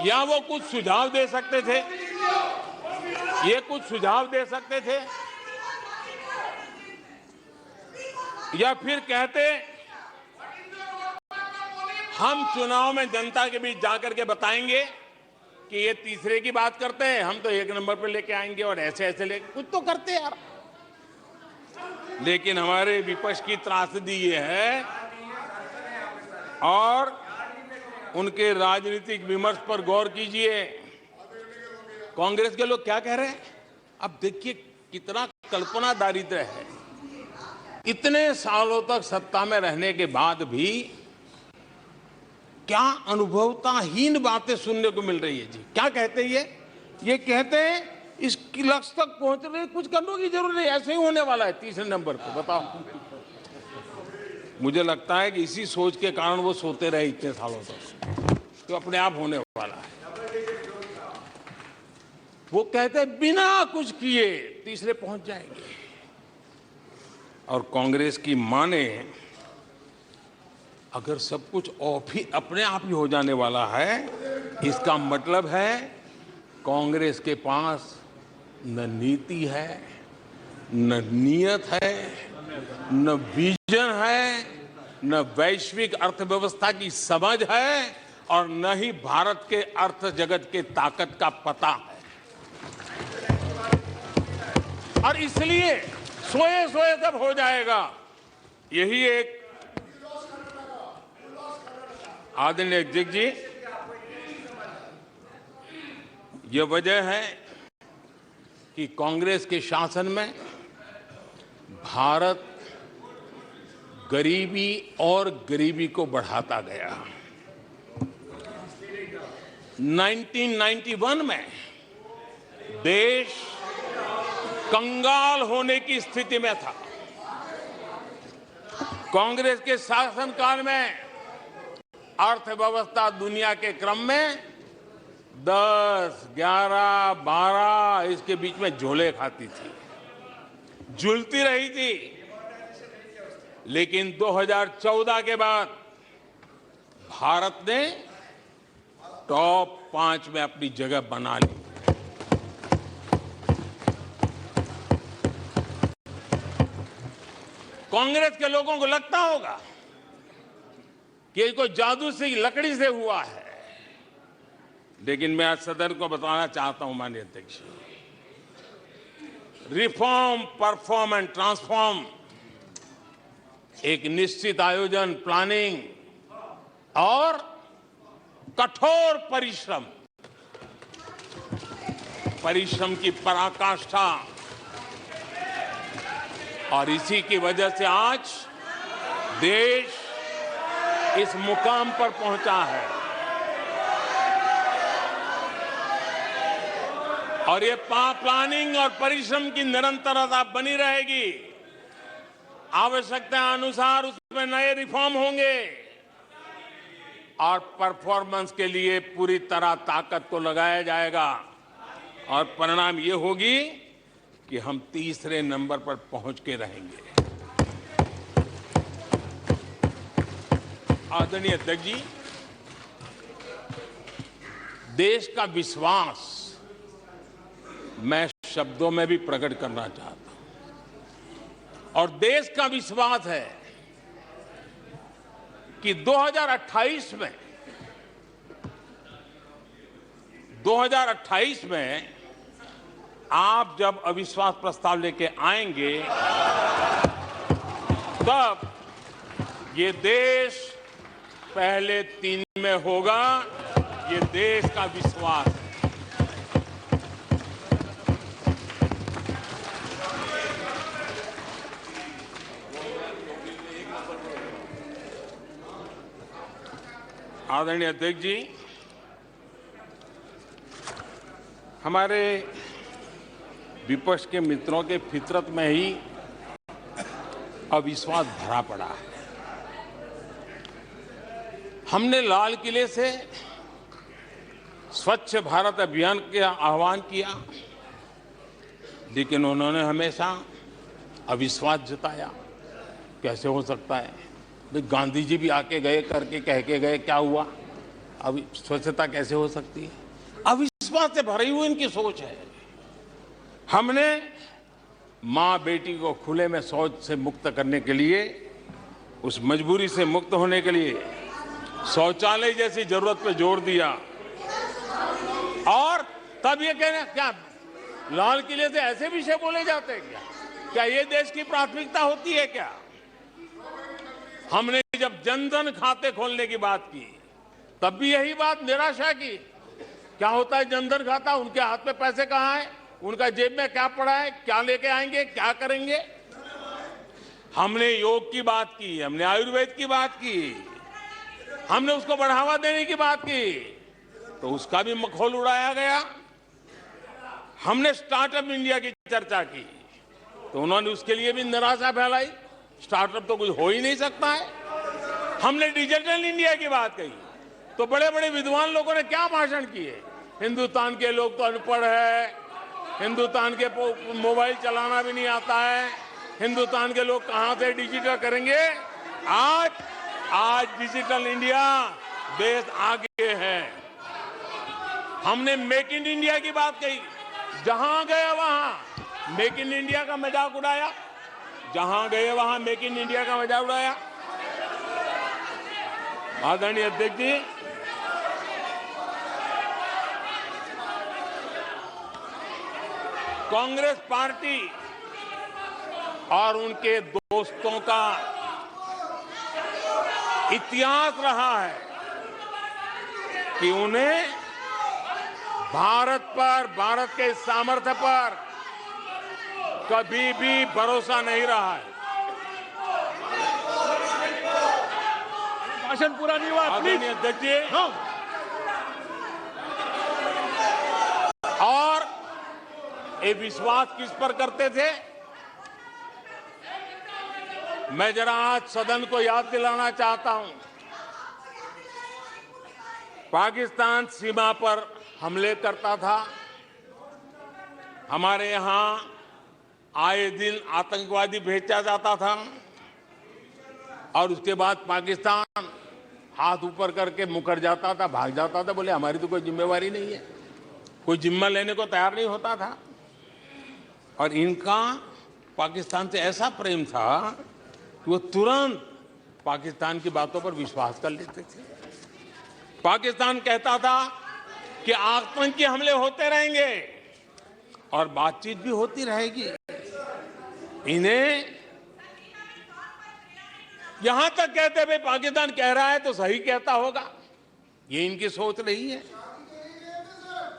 या वो कुछ सुझाव दे सकते थे, ये कुछ सुझाव दे सकते थे, या फिर कहते हम चुनाव में जनता के बीच जाकर के बताएंगे कि ये तीसरे की बात करते हैं, हम तो 1 नंबर पे लेके आएंगे, और ऐसे ऐसे लेके कुछ तो करते यार। लेकिन हमारे विपक्ष की त्रासदी ये है, और उनके राजनीतिक विमर्श पर गौर कीजिए। कांग्रेस के लोग क्या कह रहे हैं, अब देखिए कितना कल्पना दारिद्र्य है। इतने सालों तक सत्ता में रहने के बाद भी क्या अनुभवताहीन बातें सुनने को मिल रही है जी। क्या कहते हैं ये कहते हैं इस लक्ष्य तक पहुंचने कुछ करने की जरूरत नहीं, ऐसे ही होने वाला है तीसरे नंबर पे। बताओ, मुझे लगता है कि इसी सोच के कारण वो सोते रहे इतने सालों तक, तो अपने आप होने वाला है। वो कहते हैं बिना कुछ किए तीसरे पहुंच जाएंगे, और कांग्रेस की माने अगर सब कुछ अपने आप ही हो जाने वाला है, इसका मतलब है कांग्रेस के पास न नीति है, न नियत है, न विजन है, न वैश्विक अर्थव्यवस्था की समझ है, और न ही भारत के अर्थ जगत के ताकत का पता है। और इसलिए सोए सोए सब हो जाएगा, यही एक। आदरणीय अध्यक्ष जी, ये वजह है कि कांग्रेस के शासन में भारत गरीबी और गरीबी को बढ़ाता गया। 1991 में देश कंगाल होने की स्थिति में था। कांग्रेस के शासनकाल में अर्थव्यवस्था दुनिया के क्रम में 10, 11, 12 इसके बीच में झोले खाती थी, झूलती रही थी। लेकिन 2014 के बाद भारत ने टॉप 5 में अपनी जगह बना ली। कांग्रेस के लोगों को लगता होगा कि ये कोई जादू से लकड़ी से हुआ है, लेकिन मैं आज सदन को बताना चाहता हूं माननीय अध्यक्ष, रिफॉर्म, परफॉर्म एंड ट्रांसफॉर्म एक निश्चित आयोजन, प्लानिंग और कठोर परिश्रम की पराकाष्ठा, और इसी की वजह से आज देश इस मुकाम पर पहुंचा है। और ये प्लानिंग और परिश्रम की निरंतरता बनी रहेगी। आवश्यकता अनुसार उसमें नए रिफॉर्म होंगे और परफॉर्मेंस के लिए पूरी तरह ताकत को लगाया जाएगा, और परिणाम ये होगी कि हम तीसरे नंबर पर पहुंच के रहेंगे। आदरणीय अध्यक्ष जी, देश का विश्वास मैं शब्दों में भी प्रकट करना चाहता हूं, और देश का विश्वास है कि 2028 में आप जब अविश्वास प्रस्ताव लेके आएंगे, तब ये देश पहले 3 में होगा। ये देश का विश्वास है। आदरणीय अध्यक्ष जी, हमारे विपक्ष के मित्रों के फितरत में ही अविश्वास भरा पड़ा है। हमने लाल किले से स्वच्छ भारत अभियान का आह्वान किया, लेकिन उन्होंने हमेशा अविश्वास जताया। कैसे हो सकता है? गांधी जी भी आके गए, करके कह के गए, क्या हुआ? अब स्वच्छता कैसे हो सकती है? अविश्वास से भरी हुई इनकी सोच है। हमने मां बेटी को खुले में शौच से मुक्त करने के लिए, उस मजबूरी से मुक्त होने के लिए शौचालय जैसी जरूरत पर जोर दिया। और तब ये कहना, क्या लाल किले से ऐसे विषय बोले जाते हैं क्या? क्या ये देश की प्राथमिकता होती है क्या? हमने जब जन धन खाते खोलने की बात की, तब भी यही बात निराशा की। क्या होता है जन धन खाता? उनके हाथ में पैसे कहां है? उनका जेब में क्या पड़ा है? क्या लेके आएंगे? क्या करेंगे? हमने योग की बात की, हमने आयुर्वेद की बात की, हमने उसको बढ़ावा देने की बात की, तो उसका भी मखौल उड़ाया गया। हमने स्टार्टअप इंडिया की चर्चा की, तो उन्होंने उसके लिए भी निराशा फैलाई। स्टार्टअप तो कुछ हो ही नहीं सकता है। हमने डिजिटल इंडिया की बात कही, तो बड़े बड़े विद्वान लोगों ने क्या भाषण किए। हिंदुस्तान के लोग तो अनपढ़ है, हिंदुस्तान के मोबाइल चलाना भी नहीं आता है, हिंदुस्तान के लोग कहां से डिजिटल करेंगे। आज डिजिटल इंडिया देश आगे है। हमने मेक इन इंडिया की बात कही, जहां गए वहां मेक इन इंडिया का मजाक उड़ाया, जहां गए वहां मेक इन इंडिया का मजाक उड़ाया। आदरणीय अध्यक्ष जी, कांग्रेस पार्टी और उनके दोस्तों का इतिहास रहा है कि उन्हें भारत पर, भारत के सामर्थ्य पर कभी भी भरोसा नहीं रहा है। भाषण पूरा नहीं हुआ, आदरणीय अध्यक्ष जी, हाँ। और ये विश्वास किस पर करते थे? मैं जरा आज सदन को याद दिलाना चाहता हूं। पाकिस्तान सीमा पर हमले करता था। हमारे यहां आए दिन आतंकवादी भेजा जाता था और उसके बाद पाकिस्तान हाथ ऊपर करके मुकर जाता था, भाग जाता था, बोले हमारी तो कोई जिम्मेवारी नहीं है, कोई जिम्मा लेने को तैयार नहीं होता था। और इनका पाकिस्तान से ऐसा प्रेम था कि वो तुरंत पाकिस्तान की बातों पर विश्वास कर लेते थे। पाकिस्तान कहता था कि आतंकी हमले होते रहेंगे और बातचीत भी होती रहेगी। इन्हें यहां तक कहते भाई पाकिस्तान कह रहा है तो सही कहता होगा, ये इनकी सोच रही है।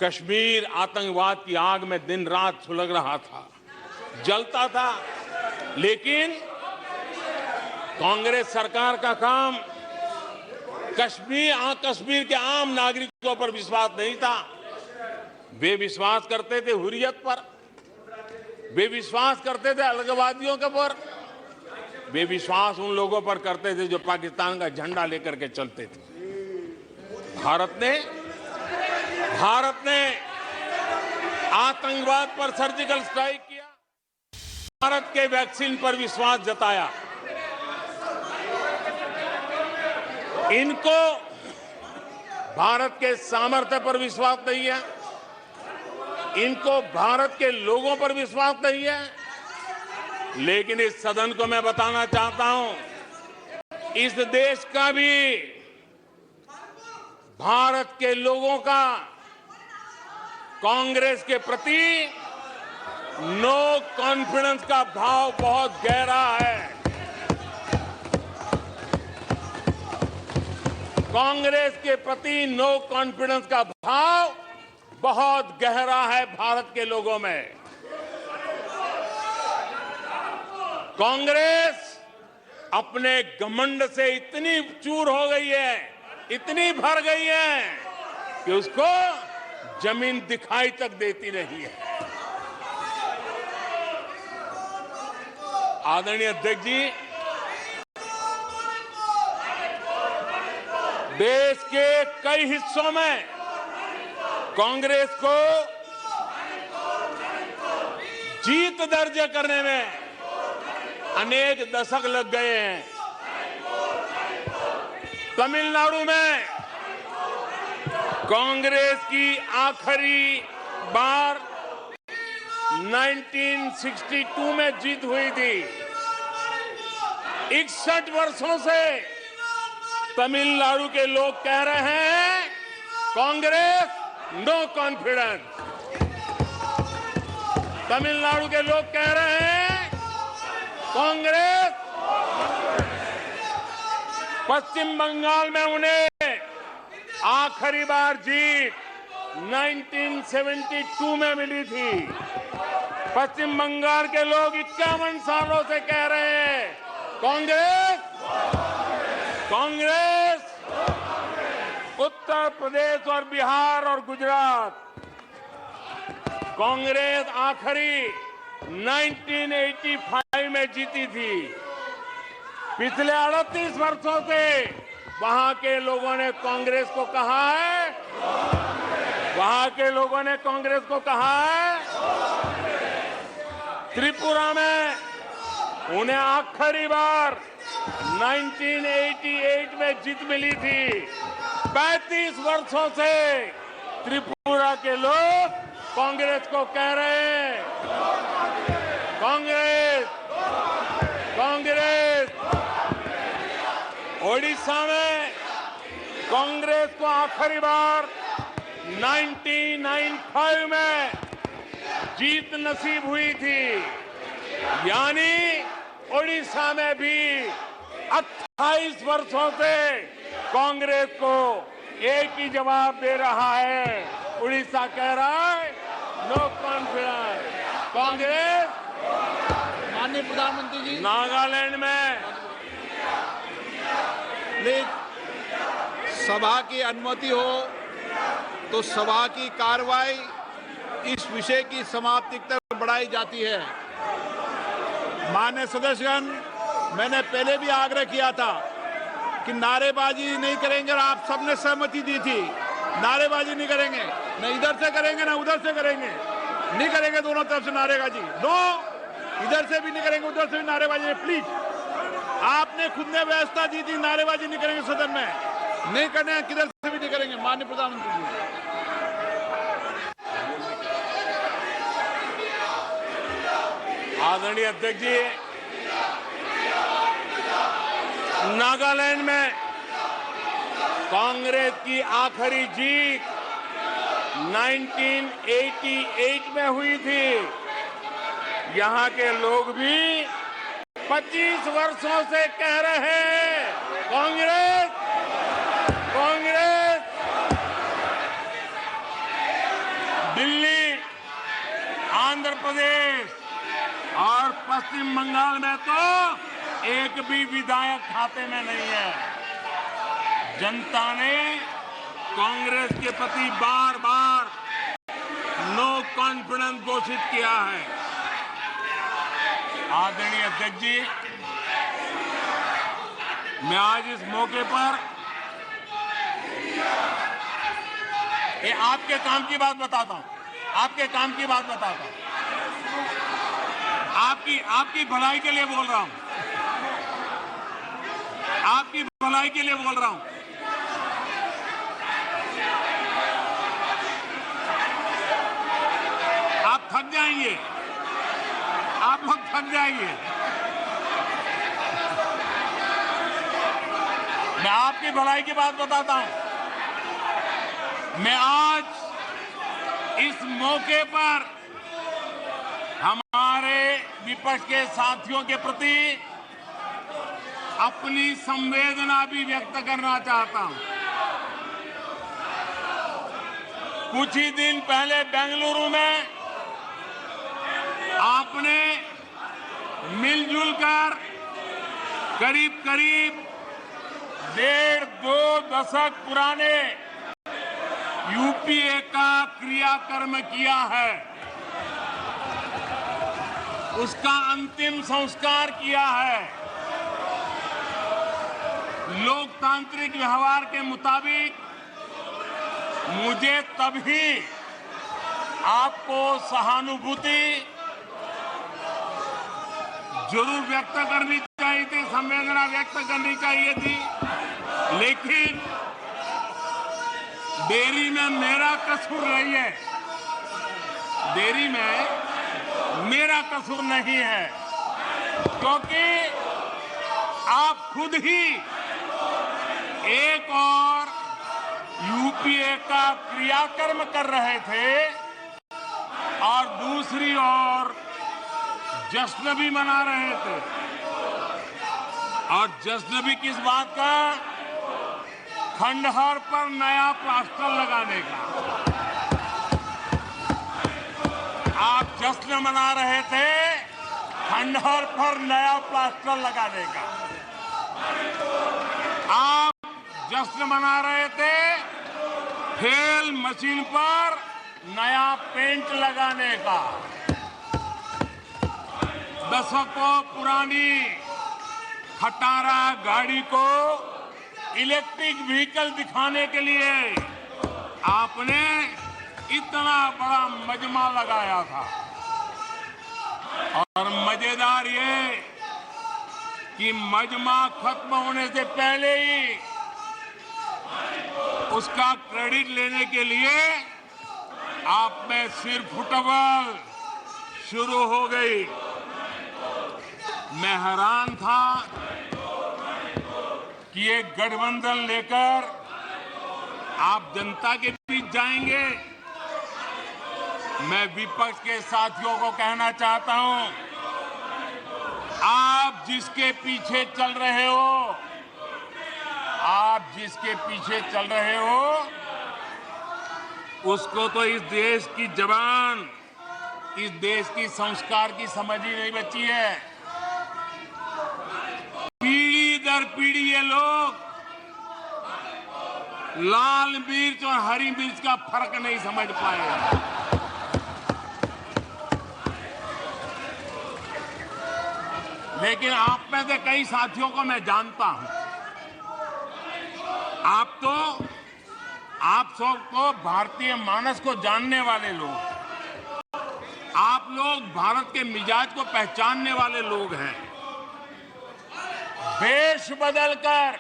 कश्मीर आतंकवाद की आग में दिन रात सुलग रहा था, जलता था, लेकिन कांग्रेस सरकार का काम कश्मीर के आम नागरिकों पर विश्वास नहीं था। वे विश्वास करते थे हुर्रियत पर, वे विश्वास करते थे अलगाववादियों के पर, वे विश्वास उन लोगों पर करते थे जो पाकिस्तान का झंडा लेकर के चलते थे। भारत ने आतंकवाद पर सर्जिकल स्ट्राइक किया, भारत के वैक्सीन पर विश्वास जताया। इनको भारत के सामर्थ्य पर विश्वास नहीं है, इनको भारत के लोगों पर विश्वास नहीं है। लेकिन इस सदन को मैं बताना चाहता हूं, इस देश का भी, भारत के लोगों का कांग्रेस के प्रति नो कॉन्फिडेंस का भाव बहुत गहरा है। कांग्रेस के प्रति नो कॉन्फिडेंस का भाव बहुत गहरा है भारत के लोगों में। कांग्रेस अपने घमंड से इतनी चूर हो गई है, इतनी भर गई है कि उसको जमीन दिखाई तक देती नहीं है। आदरणीय अध्यक्ष जी, देश के कई हिस्सों में कांग्रेस को जीत दर्ज करने में अनेक दशक लग गए हैं। तमिलनाडु में कांग्रेस की आखिरी बार 1962 में जीत हुई थी। 61 वर्षों से तमिलनाडु के लोग कह रहे हैं कांग्रेस नो कॉन्फिडेंस। तमिलनाडु के लोग कह रहे हैं कांग्रेस। पश्चिम बंगाल में उन्हें आखिरी बार जीत 1972 में मिली थी। पश्चिम बंगाल के लोग 51 सालों से कह रहे हैं कांग्रेस, कांग्रेस। उत्तर प्रदेश और बिहार और गुजरात कांग्रेस आखिरी 1985 में जीती थी। पिछले 38 वर्षों से वहां के लोगों ने कांग्रेस को कहा है, वहां के लोगों ने कांग्रेस को कहा है। त्रिपुरा में उन्हें आखिरी बार 1988 में जीत मिली थी। 35 वर्षों से त्रिपुरा के लोग कांग्रेस को कह रहे हैं कांग्रेस, कांग्रेस। ओडिशा में कांग्रेस को आखिरी बार 1995 में जीत नसीब हुई थी। यानी ओडिशा में भी 28 वर्षों से कांग्रेस को एक ही जवाब दे रहा है उड़ीसा कह रहा है नो कॉन्फिडेंस। कांग्रेस माननीय प्रधानमंत्री जी, नागालैंड में प्लीज सभा की अनुमति हो तो सभा की कार्रवाई इस विषय की समाप्ति तक बढ़ाई जाती है। माननीय सदस्यगण, मैंने पहले भी आग्रह किया था कि नारेबाजी नहीं करेंगे और आप सबने सहमति दी थी। नारेबाजी नहीं करेंगे, न इधर से करेंगे न उधर से करेंगे, नहीं करेंगे दोनों तरफ से नारेबाजी। नो, इधर से भी नहीं करेंगे उधर से भी नारेबाजी। प्लीज, आपने खुद ने व्यवस्था दी थी, नारेबाजी नहीं करेंगे सदन में, नहीं करने किधर से भी नहीं करेंगे। माननीय प्रधानमंत्री जी, आदरणीय अध्यक्ष जी, नागालैंड में कांग्रेस की आखिरी जीत 1988 में हुई थी। यहां के लोग भी 25 वर्षों से कह रहे हैं कांग्रेस कांग्रेस। दिल्ली, आंध्र प्रदेश और पश्चिम बंगाल में तो एक भी विधायक खाते में नहीं है। जनता ने कांग्रेस के प्रति बार बार नो कॉन्फिडेंस घोषित किया है। आदरणीय अध्यक्ष जी, मैं आज इस मौके पर ये आपके काम की बात बताता हूं, आपके काम की बात बताता हूं, आपकी भलाई के लिए बोल रहा हूं, आपकी भलाई के लिए बोल रहा हूं। आप थक जाएंगे, आप लोग थक जाएंगे। मैं आपकी भलाई की बात बताता हूं। मैं आज इस मौके पर हमारे विपक्ष के साथियों के प्रति अपनी संवेदना भी व्यक्त करना चाहता हूं। कुछ ही दिन पहले बेंगलुरु में आपने मिलजुल कर करीब करीब 1.5-2 दशक पुराने यूपीए का क्रियाकर्म किया है, उसका अंतिम संस्कार किया है। लोकतांत्रिक व्यवहार के मुताबिक मुझे तभी आपको सहानुभूति जरूर व्यक्त करनी चाहिए थी, संवेदना व्यक्त करनी चाहिए थी, लेकिन देरी में मेरा कसूर नहीं है, देरी में मेरा कसूर नहीं है, क्योंकि आप खुद ही एक और यूपीए का क्रियाकर्म कर रहे थे और दूसरी ओर जश्न भी मना रहे थे। और जश्न भी किस बात का? खंडहर पर नया प्लास्टर लगाने का। आप जश्न मना रहे थे खंडहर पर नया प्लास्टर लगाने का। आप जश्न मना रहे थे फेल मशीन पर नया पेंट लगाने का। दशकों पुरानी खटारा गाड़ी को इलेक्ट्रिक व्हीकल दिखाने के लिए आपने इतना बड़ा मजमा लगाया था। और मजेदार ये कि मजमा खत्म होने से पहले ही उसका क्रेडिट लेने के लिए आप में सिर फुटबॉल शुरू हो गई। मैं हैरान था कि ये गठबंधन लेकर आप जनता के बीच जाएंगे। मैं विपक्ष के साथियों को कहना चाहता हूं, आप जिसके पीछे चल रहे हो, आप जिसके पीछे चल रहे हो, उसको तो इस देश की जबान, इस देश की संस्कार की समझ ही नहीं बची है। पीढ़ी दर पीढ़ी ये लोग लाल मिर्च और हरी मिर्च का फर्क नहीं समझ पाए। लेकिन आप में से कई साथियों को मैं जानता हूं। आप सबको भारतीय मानस को जानने वाले लोग, आप लोग भारत के मिजाज को पहचानने वाले लोग हैं। वेश बदलकर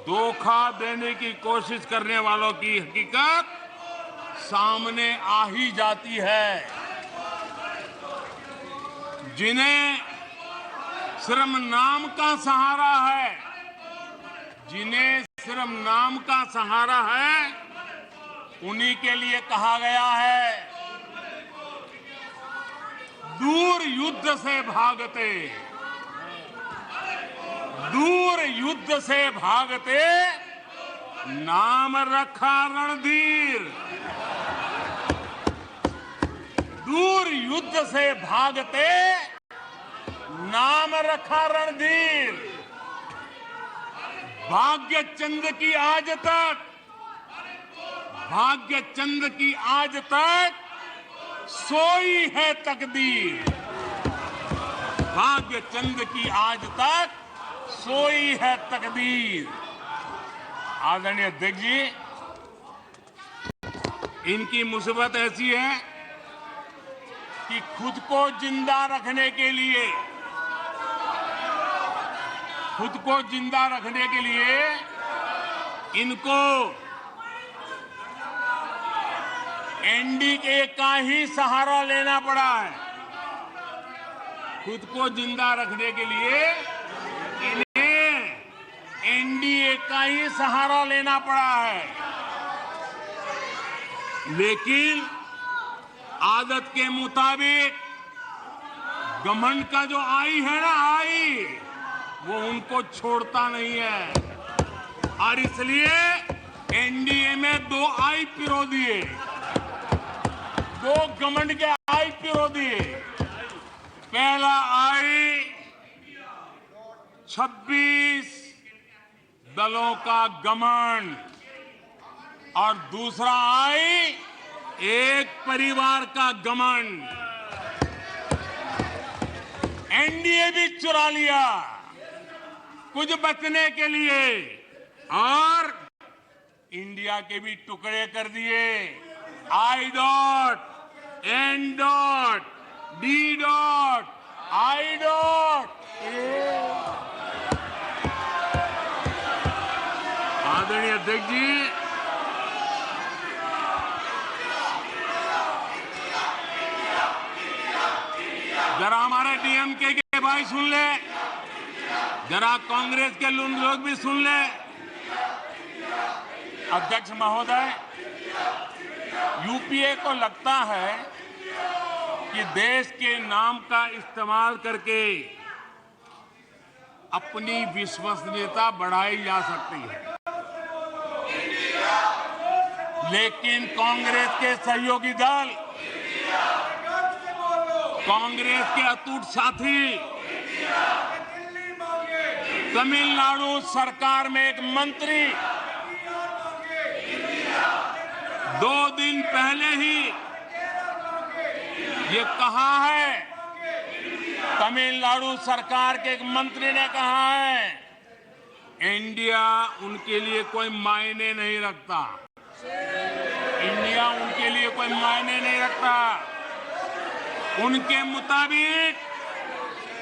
धोखा देने की कोशिश करने वालों की हकीकत सामने आ ही जाती है। जिन्हें सिर्फ नाम का सहारा है, जिन्हें सिर्फ नाम का सहारा है, उन्हीं के लिए कहा गया है, दूर युद्ध से भागते, दूर युद्ध से भागते, नाम रखा रणधीर। दूर युद्ध से भागते, नाम रखा रणधीर। भाग्य चंद की आज तक, भाग्य चंद की आज तक सोई है तकदीर। भाग्य चंद की आज तक सोई है तकदीर। आदरणीय अध्यक्ष जी, इनकी मुसीबत ऐसी है कि खुद को जिंदा रखने के लिए, खुद को जिंदा रखने के लिए इनको एनडीए का ही सहारा लेना पड़ा है। खुद को जिंदा रखने के लिए इन्हें एनडीए का ही सहारा लेना पड़ा है। लेकिन आदत के मुताबिक घमंड का जो आई है ना, आई वो उनको छोड़ता नहीं है। और इसलिए एनडीए में 2 आई पिरो दिए, 2 घमंड के आई पिरो दिए। पहला आई 26 दलों का घमंड और दूसरा आई एक परिवार का घमंड। एनडीए भी चुरा लिया कुछ बचने के लिए और इंडिया के भी टुकड़े कर दिए। I dot, N dot, D dot, I dot. आदरणीय अध्यक्ष जी, जरा हमारे डीएमके के भाई सुन ले, जरा कांग्रेस के लोग भी सुन ले। अध्यक्ष महोदय, यूपीए को लगता है कि देश के नाम का इस्तेमाल करके अपनी विश्वसनीयता बढ़ाई जा सकती है, लेकिन कांग्रेस के सहयोगी दल, कांग्रेस के अटूट साथी तमिलनाडु सरकार में एक मंत्री 2 दिन पहले ही ये कहा है, तमिलनाडु सरकार के एक मंत्री ने कहा है, इंडिया उनके लिए कोई मायने नहीं रखता, इंडिया उनके लिए कोई मायने नहीं रखता। उनके मुताबिक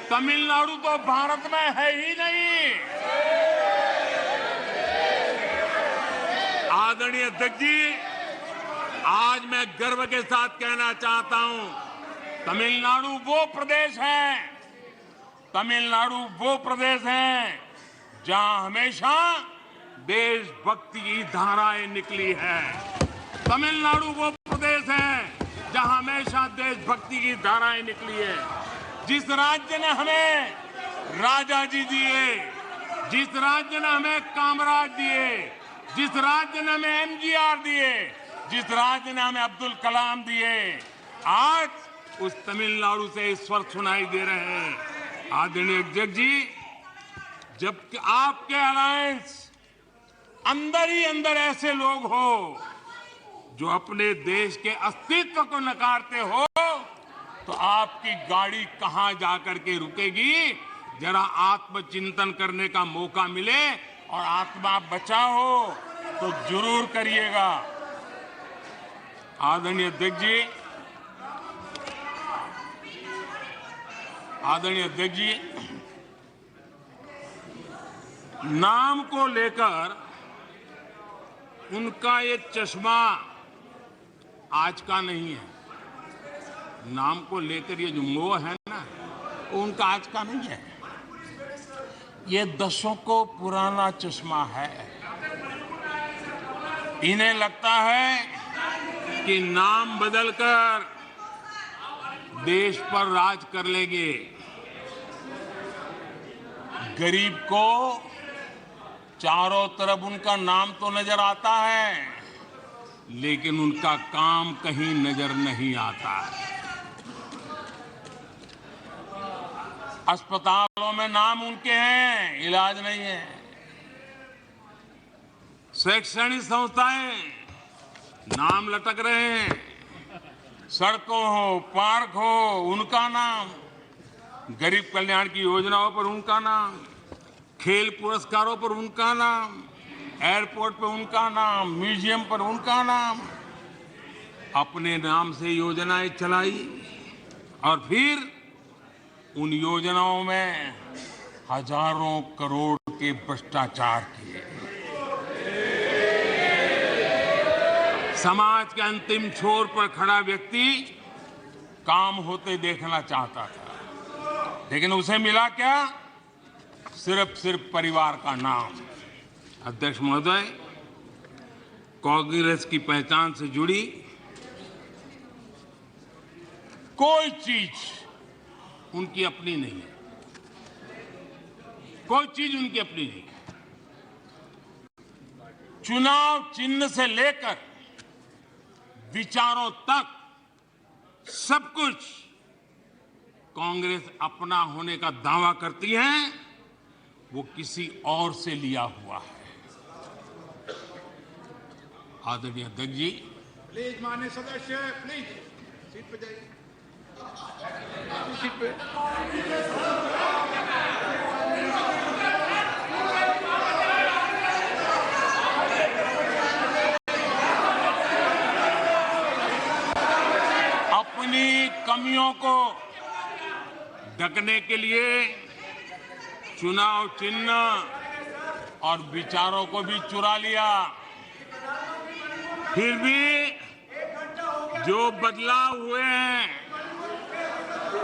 तमिलनाडु तो भारत में है ही नहीं। आदरणीय अध्यक्ष जी, आज मैं गर्व के साथ कहना चाहता हूं, तमिलनाडु वो प्रदेश है, तमिलनाडु वो प्रदेश है जहां हमेशा देशभक्ति की धाराएं निकली है। तमिलनाडु वो प्रदेश है जहां हमेशा देशभक्ति की धाराएं निकली है। जिस राज्य ने हमें राजा जी दिए, जिस राज्य ने हमें कामराज दिए, जिस राज्य ने हमें एमजीआर दिए, जिस राज्य ने हमें अब्दुल कलाम दिए, आज उस तमिलनाडु से स्वर सुनाई दे रहे हैं। आदरणीय अध्यक्ष जी, जब आपके अलायंस अंदर ही अंदर ऐसे लोग हो जो अपने देश के अस्तित्व को नकारते हो, तो आपकी गाड़ी कहां जाकर के रुकेगी? जरा आत्मचिंतन करने का मौका मिले और आत्मा बचाओ तो जरूर करिएगा। आदरणीय अध्यक्ष जी, नाम को लेकर उनका ये चश्मा आज का नहीं है। नाम को लेकर ये जो मोह है ना, वो उनका आज का नहीं है। ये दशकों पुराना चश्मा है। इन्हें लगता है कि नाम बदलकर देश पर राज कर लेंगे। गरीब को चारों तरफ उनका नाम तो नजर आता है, लेकिन उनका काम कहीं नजर नहीं आता। अस्पतालों में नाम उनके हैं, इलाज नहीं है। शैक्षणिक संस्थाएं नाम लटक रहे हैं। सड़कों हो, पार्क हो, उनका नाम। गरीब कल्याण की योजनाओं पर उनका नाम, खेल पुरस्कारों पर उनका नाम, एयरपोर्ट पर उनका नाम, म्यूजियम पर उनका नाम। अपने नाम से योजनाएं चलाई और फिर उन योजनाओं में हजारों करोड़ के भ्रष्टाचार किए। समाज के अंतिम छोर पर खड़ा व्यक्ति काम होते देखना चाहता था, लेकिन उसे मिला क्या? सिर्फ परिवार का नाम। अध्यक्ष महोदय, कांग्रेस की पहचान से जुड़ी कोई चीज उनकी अपनी नहीं है। कोई चीज उनकी अपनी नहीं है। चुनाव चिन्ह से लेकर विचारों तक सब कुछ कांग्रेस अपना होने का दावा करती है, वो किसी और से लिया हुआ है। आदरणीय अध्यक्ष जी, प्लीज माननीय सदस्य, प्लीज सीट पे जाइए। सीट पे। अपनी कमियों को ढकने के लिए चुनाव चिन्ह और विचारों को भी चुरा लिया। फिर भी जो बदलाव हुए हैं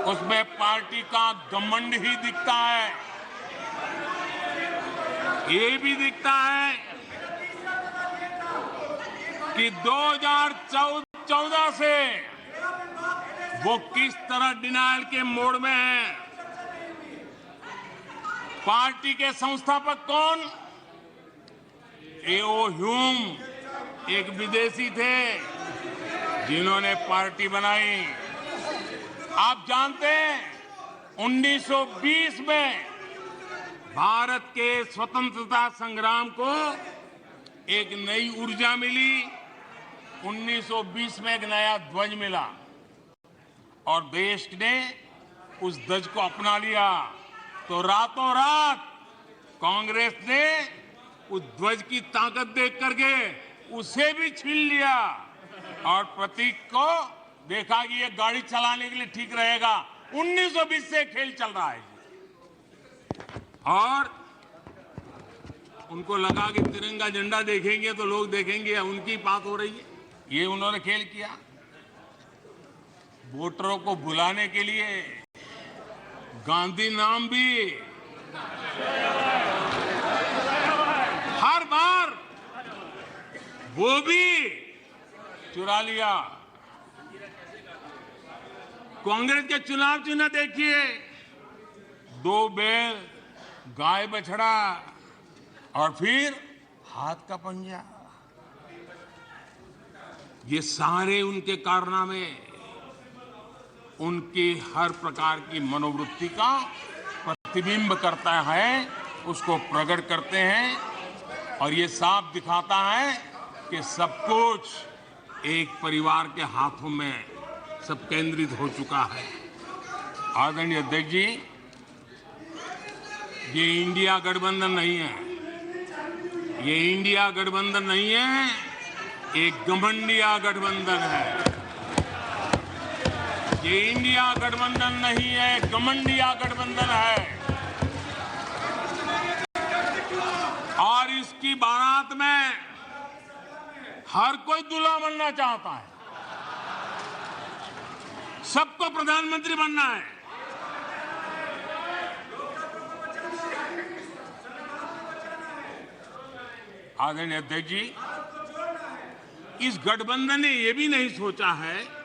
उसमें पार्टी का घमंड ही दिखता है। ये भी दिखता है कि 2014 से वो किस तरह डिनायल के मोड में है। पार्टी के संस्थापक कौन? ए.ओ. ह्यूम एक विदेशी थे जिन्होंने पार्टी बनाई। आप जानते हैं 1920 में भारत के स्वतंत्रता संग्राम को एक नई ऊर्जा मिली। 1920 में एक नया ध्वज मिला और देश ने उस ध्वज को अपना लिया। तो रातों रात कांग्रेस ने उस ध्वज की ताकत देख करके उसे भी छीन लिया और प्रतीक को देखा कि ये गाड़ी चलाने के लिए ठीक रहेगा। 1920 से खेल चल रहा है और उनको लगा कि तिरंगा झंडा देखेंगे तो लोग देखेंगे उनकी बात हो रही है। ये उन्होंने खेल किया। वोटरों को भुलाने के लिए गांधी नाम भी हर बार वो भी चुरा लिया। कांग्रेस के चुनाव चिन्ह देखिए, 2 बैल, गाय बछड़ा और फिर हाथ का पंजा। ये सारे उनके कारनामे उनकी हर प्रकार की मनोवृत्ति का प्रतिबिंब करता है, उसको प्रकट करते हैं और ये साफ दिखाता है कि सब कुछ एक परिवार के हाथों में सब केंद्रित हो चुका है। आदरणीय अध्यक्ष जी, ये इंडिया गठबंधन नहीं है, ये इंडिया गठबंधन नहीं है, एक घमंडिया गठबंधन है। ये इंडिया गठबंधन नहीं है, घमंडिया गठबंधन है। और इसकी बारात में हर कोई दूल्हा बनना चाहता है, सबको प्रधानमंत्री बनना है। आदरणीय अध्यक्ष जी, इस गठबंधन ने यह भी नहीं सोचा है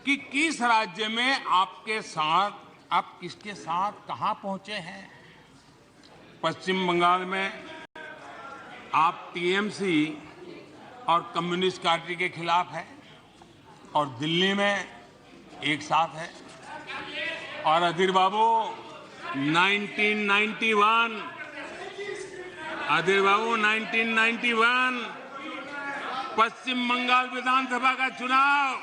कि किस राज्य में आपके साथ, आप किसके साथ कहां पहुंचे हैं। पश्चिम बंगाल में आप टीएमसी और कम्युनिस्ट पार्टी के खिलाफ है और दिल्ली में एक साथ है। और अधीर बाबू 1991 पश्चिम बंगाल विधानसभा का चुनाव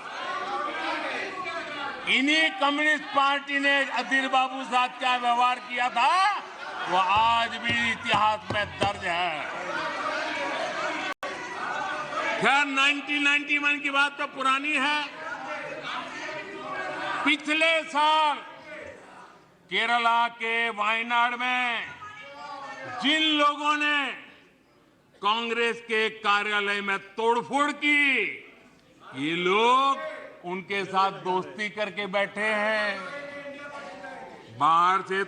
इन्हीं कम्युनिस्ट पार्टी ने अधीर बाबू साथ क्या व्यवहार किया था वो आज भी इतिहास में दर्ज है। खैर 1991 की बात तो पुरानी है। पिछले साल केरला के वायनाड में जिन लोगों ने कांग्रेस के कार्यालय में तोड़फोड़ की, ये लोग उनके साथ दोस्ती करके बैठे हैं। बाहर से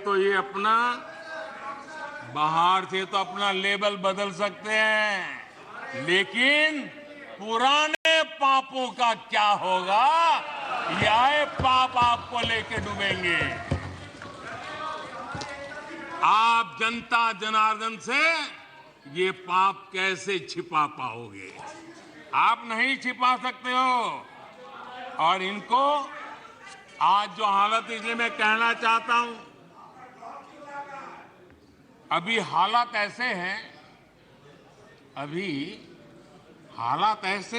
तो अपना लेबल बदल सकते हैं, लेकिन पुराने पापों का क्या होगा, यह पाप आपको लेके डूबेंगे। आप जनता जनार्दन से ये पाप कैसे छिपा पाओगे? आप नहीं छिपा सकते हो। और इनको आज जो हालत, इसलिए मैं कहना चाहता हूं, अभी हालात ऐसे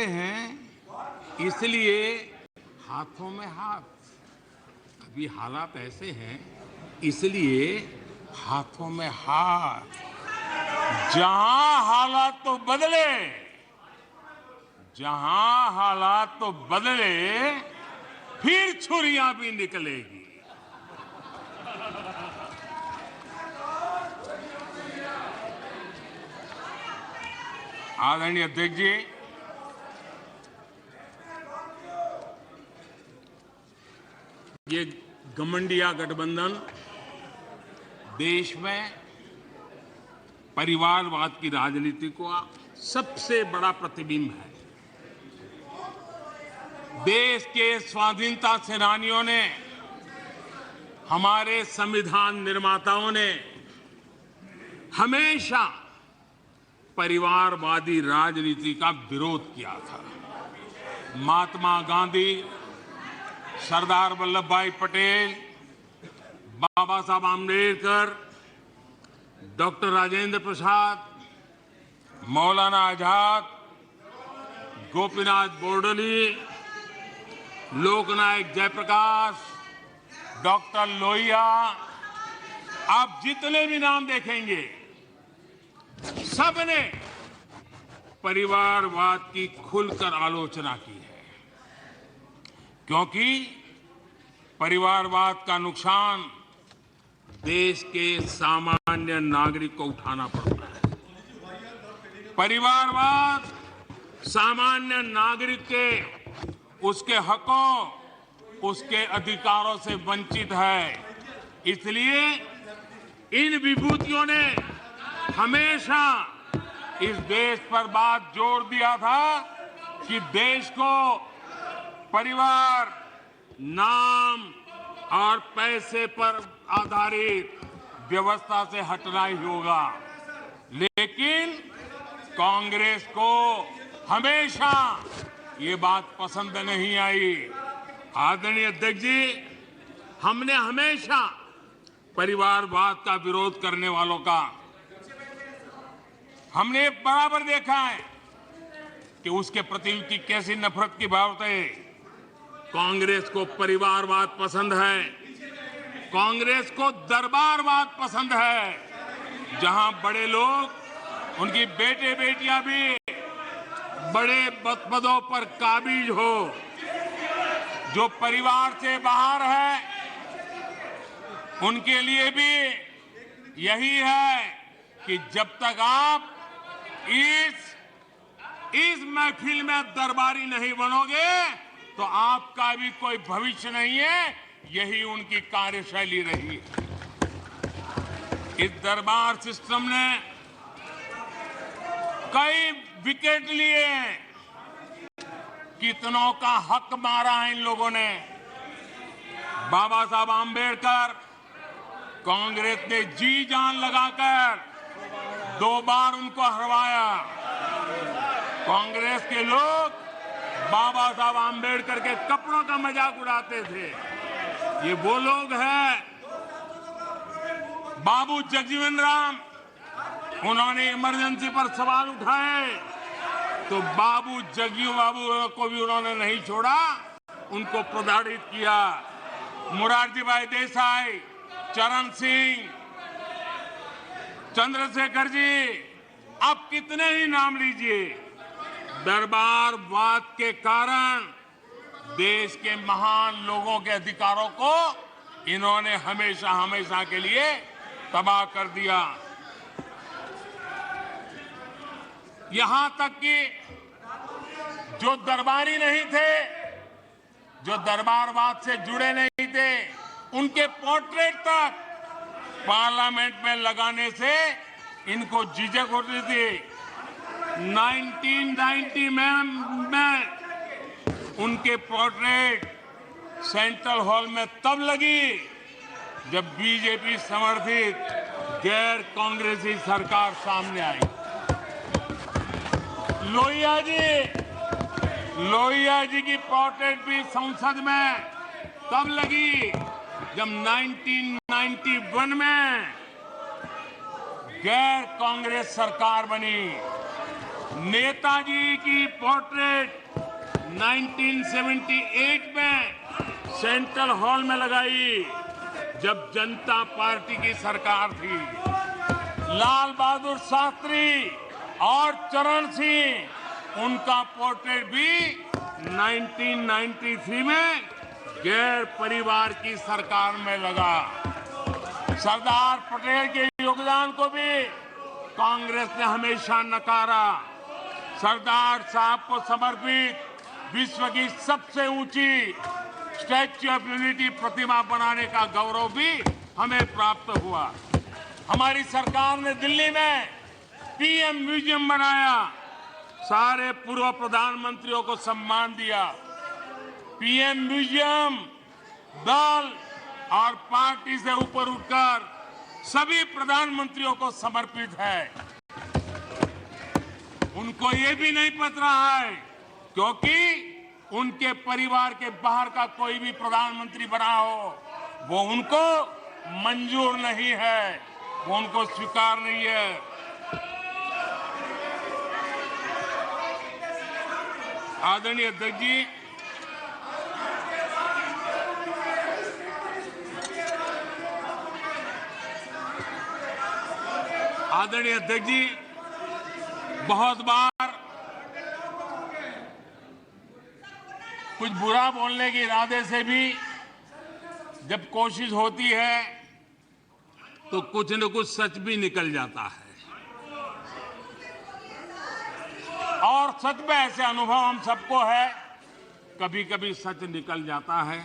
हैं, इसलिए हाथों में हाथ। अभी हालात ऐसे हैं, इसलिए हाथों में हाथ। जहां हालात तो बदले, फिर छुरियां भी निकलेगी। आदरणीय अध्यक्ष जी, ये घमंडिया गठबंधन देश में परिवारवाद की राजनीति का सबसे बड़ा प्रतिबिंब है। देश के स्वाधीनता सेनानियों ने, हमारे संविधान निर्माताओं ने हमेशा परिवारवादी राजनीति का विरोध किया था। महात्मा गांधी, सरदार वल्लभ भाई पटेल, बाबा साहब आम्बेडकर, डॉक्टर राजेंद्र प्रसाद, मौलाना आजाद, गोपीनाथ बोरदोली, लोकनायक जयप्रकाश, डॉक्टर लोहिया, आप जितने भी नाम देखेंगे, सबने परिवारवाद की खुलकर आलोचना की है, क्योंकि परिवारवाद का नुकसान देश के सामान्य नागरिक को उठाना पड़ता है। परिवारवाद सामान्य नागरिक के, उसके हकों, उसके अधिकारों से वंचित है। इसलिए इन विभूतियों ने हमेशा इस देश पर बात जोर दिया था कि देश को परिवार, नाम और पैसे पर आधारित व्यवस्था से हटना ही होगा। लेकिन कांग्रेस को हमेशा ये बात पसंद नहीं आई। आदरणीय अध्यक्ष जी, हमने हमेशा परिवारवाद का विरोध करने वालों का हमने बराबर देखा है कि उसके प्रति उनकी कैसी नफरत की बात है। कांग्रेस को परिवारवाद पसंद है, कांग्रेस को दरबारवाद पसंद है, जहां बड़े लोग, उनकी बेटे बेटियां भी बड़े पदों पर काबिज हो। जो परिवार से बाहर है, उनके लिए भी यही है कि जब तक आप इस महफिल में दरबारी नहीं बनोगे तो आपका भी कोई भविष्य नहीं है। यही उनकी कार्यशैली रही। इस दरबार सिस्टम ने कई विकेट लिए, कितनों का हक मारा है इन लोगों ने। बाबा साहब आंबेडकर, कांग्रेस ने जी जान लगाकर 2 बार उनको हरवाया। कांग्रेस के लोग बाबा साहब आंबेडकर के कपड़ों का मजाक उड़ाते थे। ये वो लोग हैं। बाबू जगजीवन राम, उन्होंने इमरजेंसी पर सवाल उठाए तो बाबू को भी उन्होंने नहीं छोड़ा, उनको प्रताड़ित किया। मोरारजी भाई देसाई, चरण सिंह, चंद्रशेखर जी, आप कितने ही नाम लीजिए, दरबारवाद के कारण देश के महान लोगों के अधिकारों को इन्होंने हमेशा हमेशा के लिए तबाह कर दिया। यहां तक कि जो दरबारी नहीं थे, जो दरबारवाद से जुड़े नहीं थे, उनके पोर्ट्रेट तक पार्लियामेंट में लगाने से इनको झिझक होती थी। 1990 में उनके पोर्ट्रेट सेंट्रल हॉल में तब लगी जब बीजेपी समर्थित गैर कांग्रेसी सरकार सामने आई। लोहिया जी की पोर्ट्रेट भी संसद में तब लगी जब 1991 में गैर कांग्रेस सरकार बनी। नेताजी की पोर्ट्रेट 1978 में सेंट्रल हॉल में लगाई जब जनता पार्टी की सरकार थी। लाल बहादुर शास्त्री और चरण सिंह, उनका पोर्ट्रेट भी 1993 में गैर परिवार की सरकार में लगा। सरदार पटेल के योगदान को भी कांग्रेस ने हमेशा नकारा। सरदार साहब को समर्पित विश्व की सबसे ऊंची स्टैच्यू ऑफ यूनिटी प्रतिमा बनाने का गौरव भी हमें प्राप्त हुआ। हमारी सरकार ने दिल्ली में पीएम म्यूजियम बनाया, सारे पूर्व प्रधानमंत्रियों को सम्मान दिया। पीएम म्यूजियम दल और पार्टी से ऊपर उठकर सभी प्रधानमंत्रियों को समर्पित है। उनको ये भी नहीं पता है क्योंकि उनके परिवार के बाहर का कोई भी प्रधानमंत्री बना हो, वो उनको मंजूर नहीं है, वो उनको स्वीकार नहीं है। आदरणीय अध्यक्ष जी, बहुत बार कुछ बुरा बोलने के इरादे से भी जब कोशिश होती है तो कुछ न कुछ सच भी निकल जाता है। और सच में ऐसे अनुभव हम सबको है, कभी कभी सच निकल जाता है।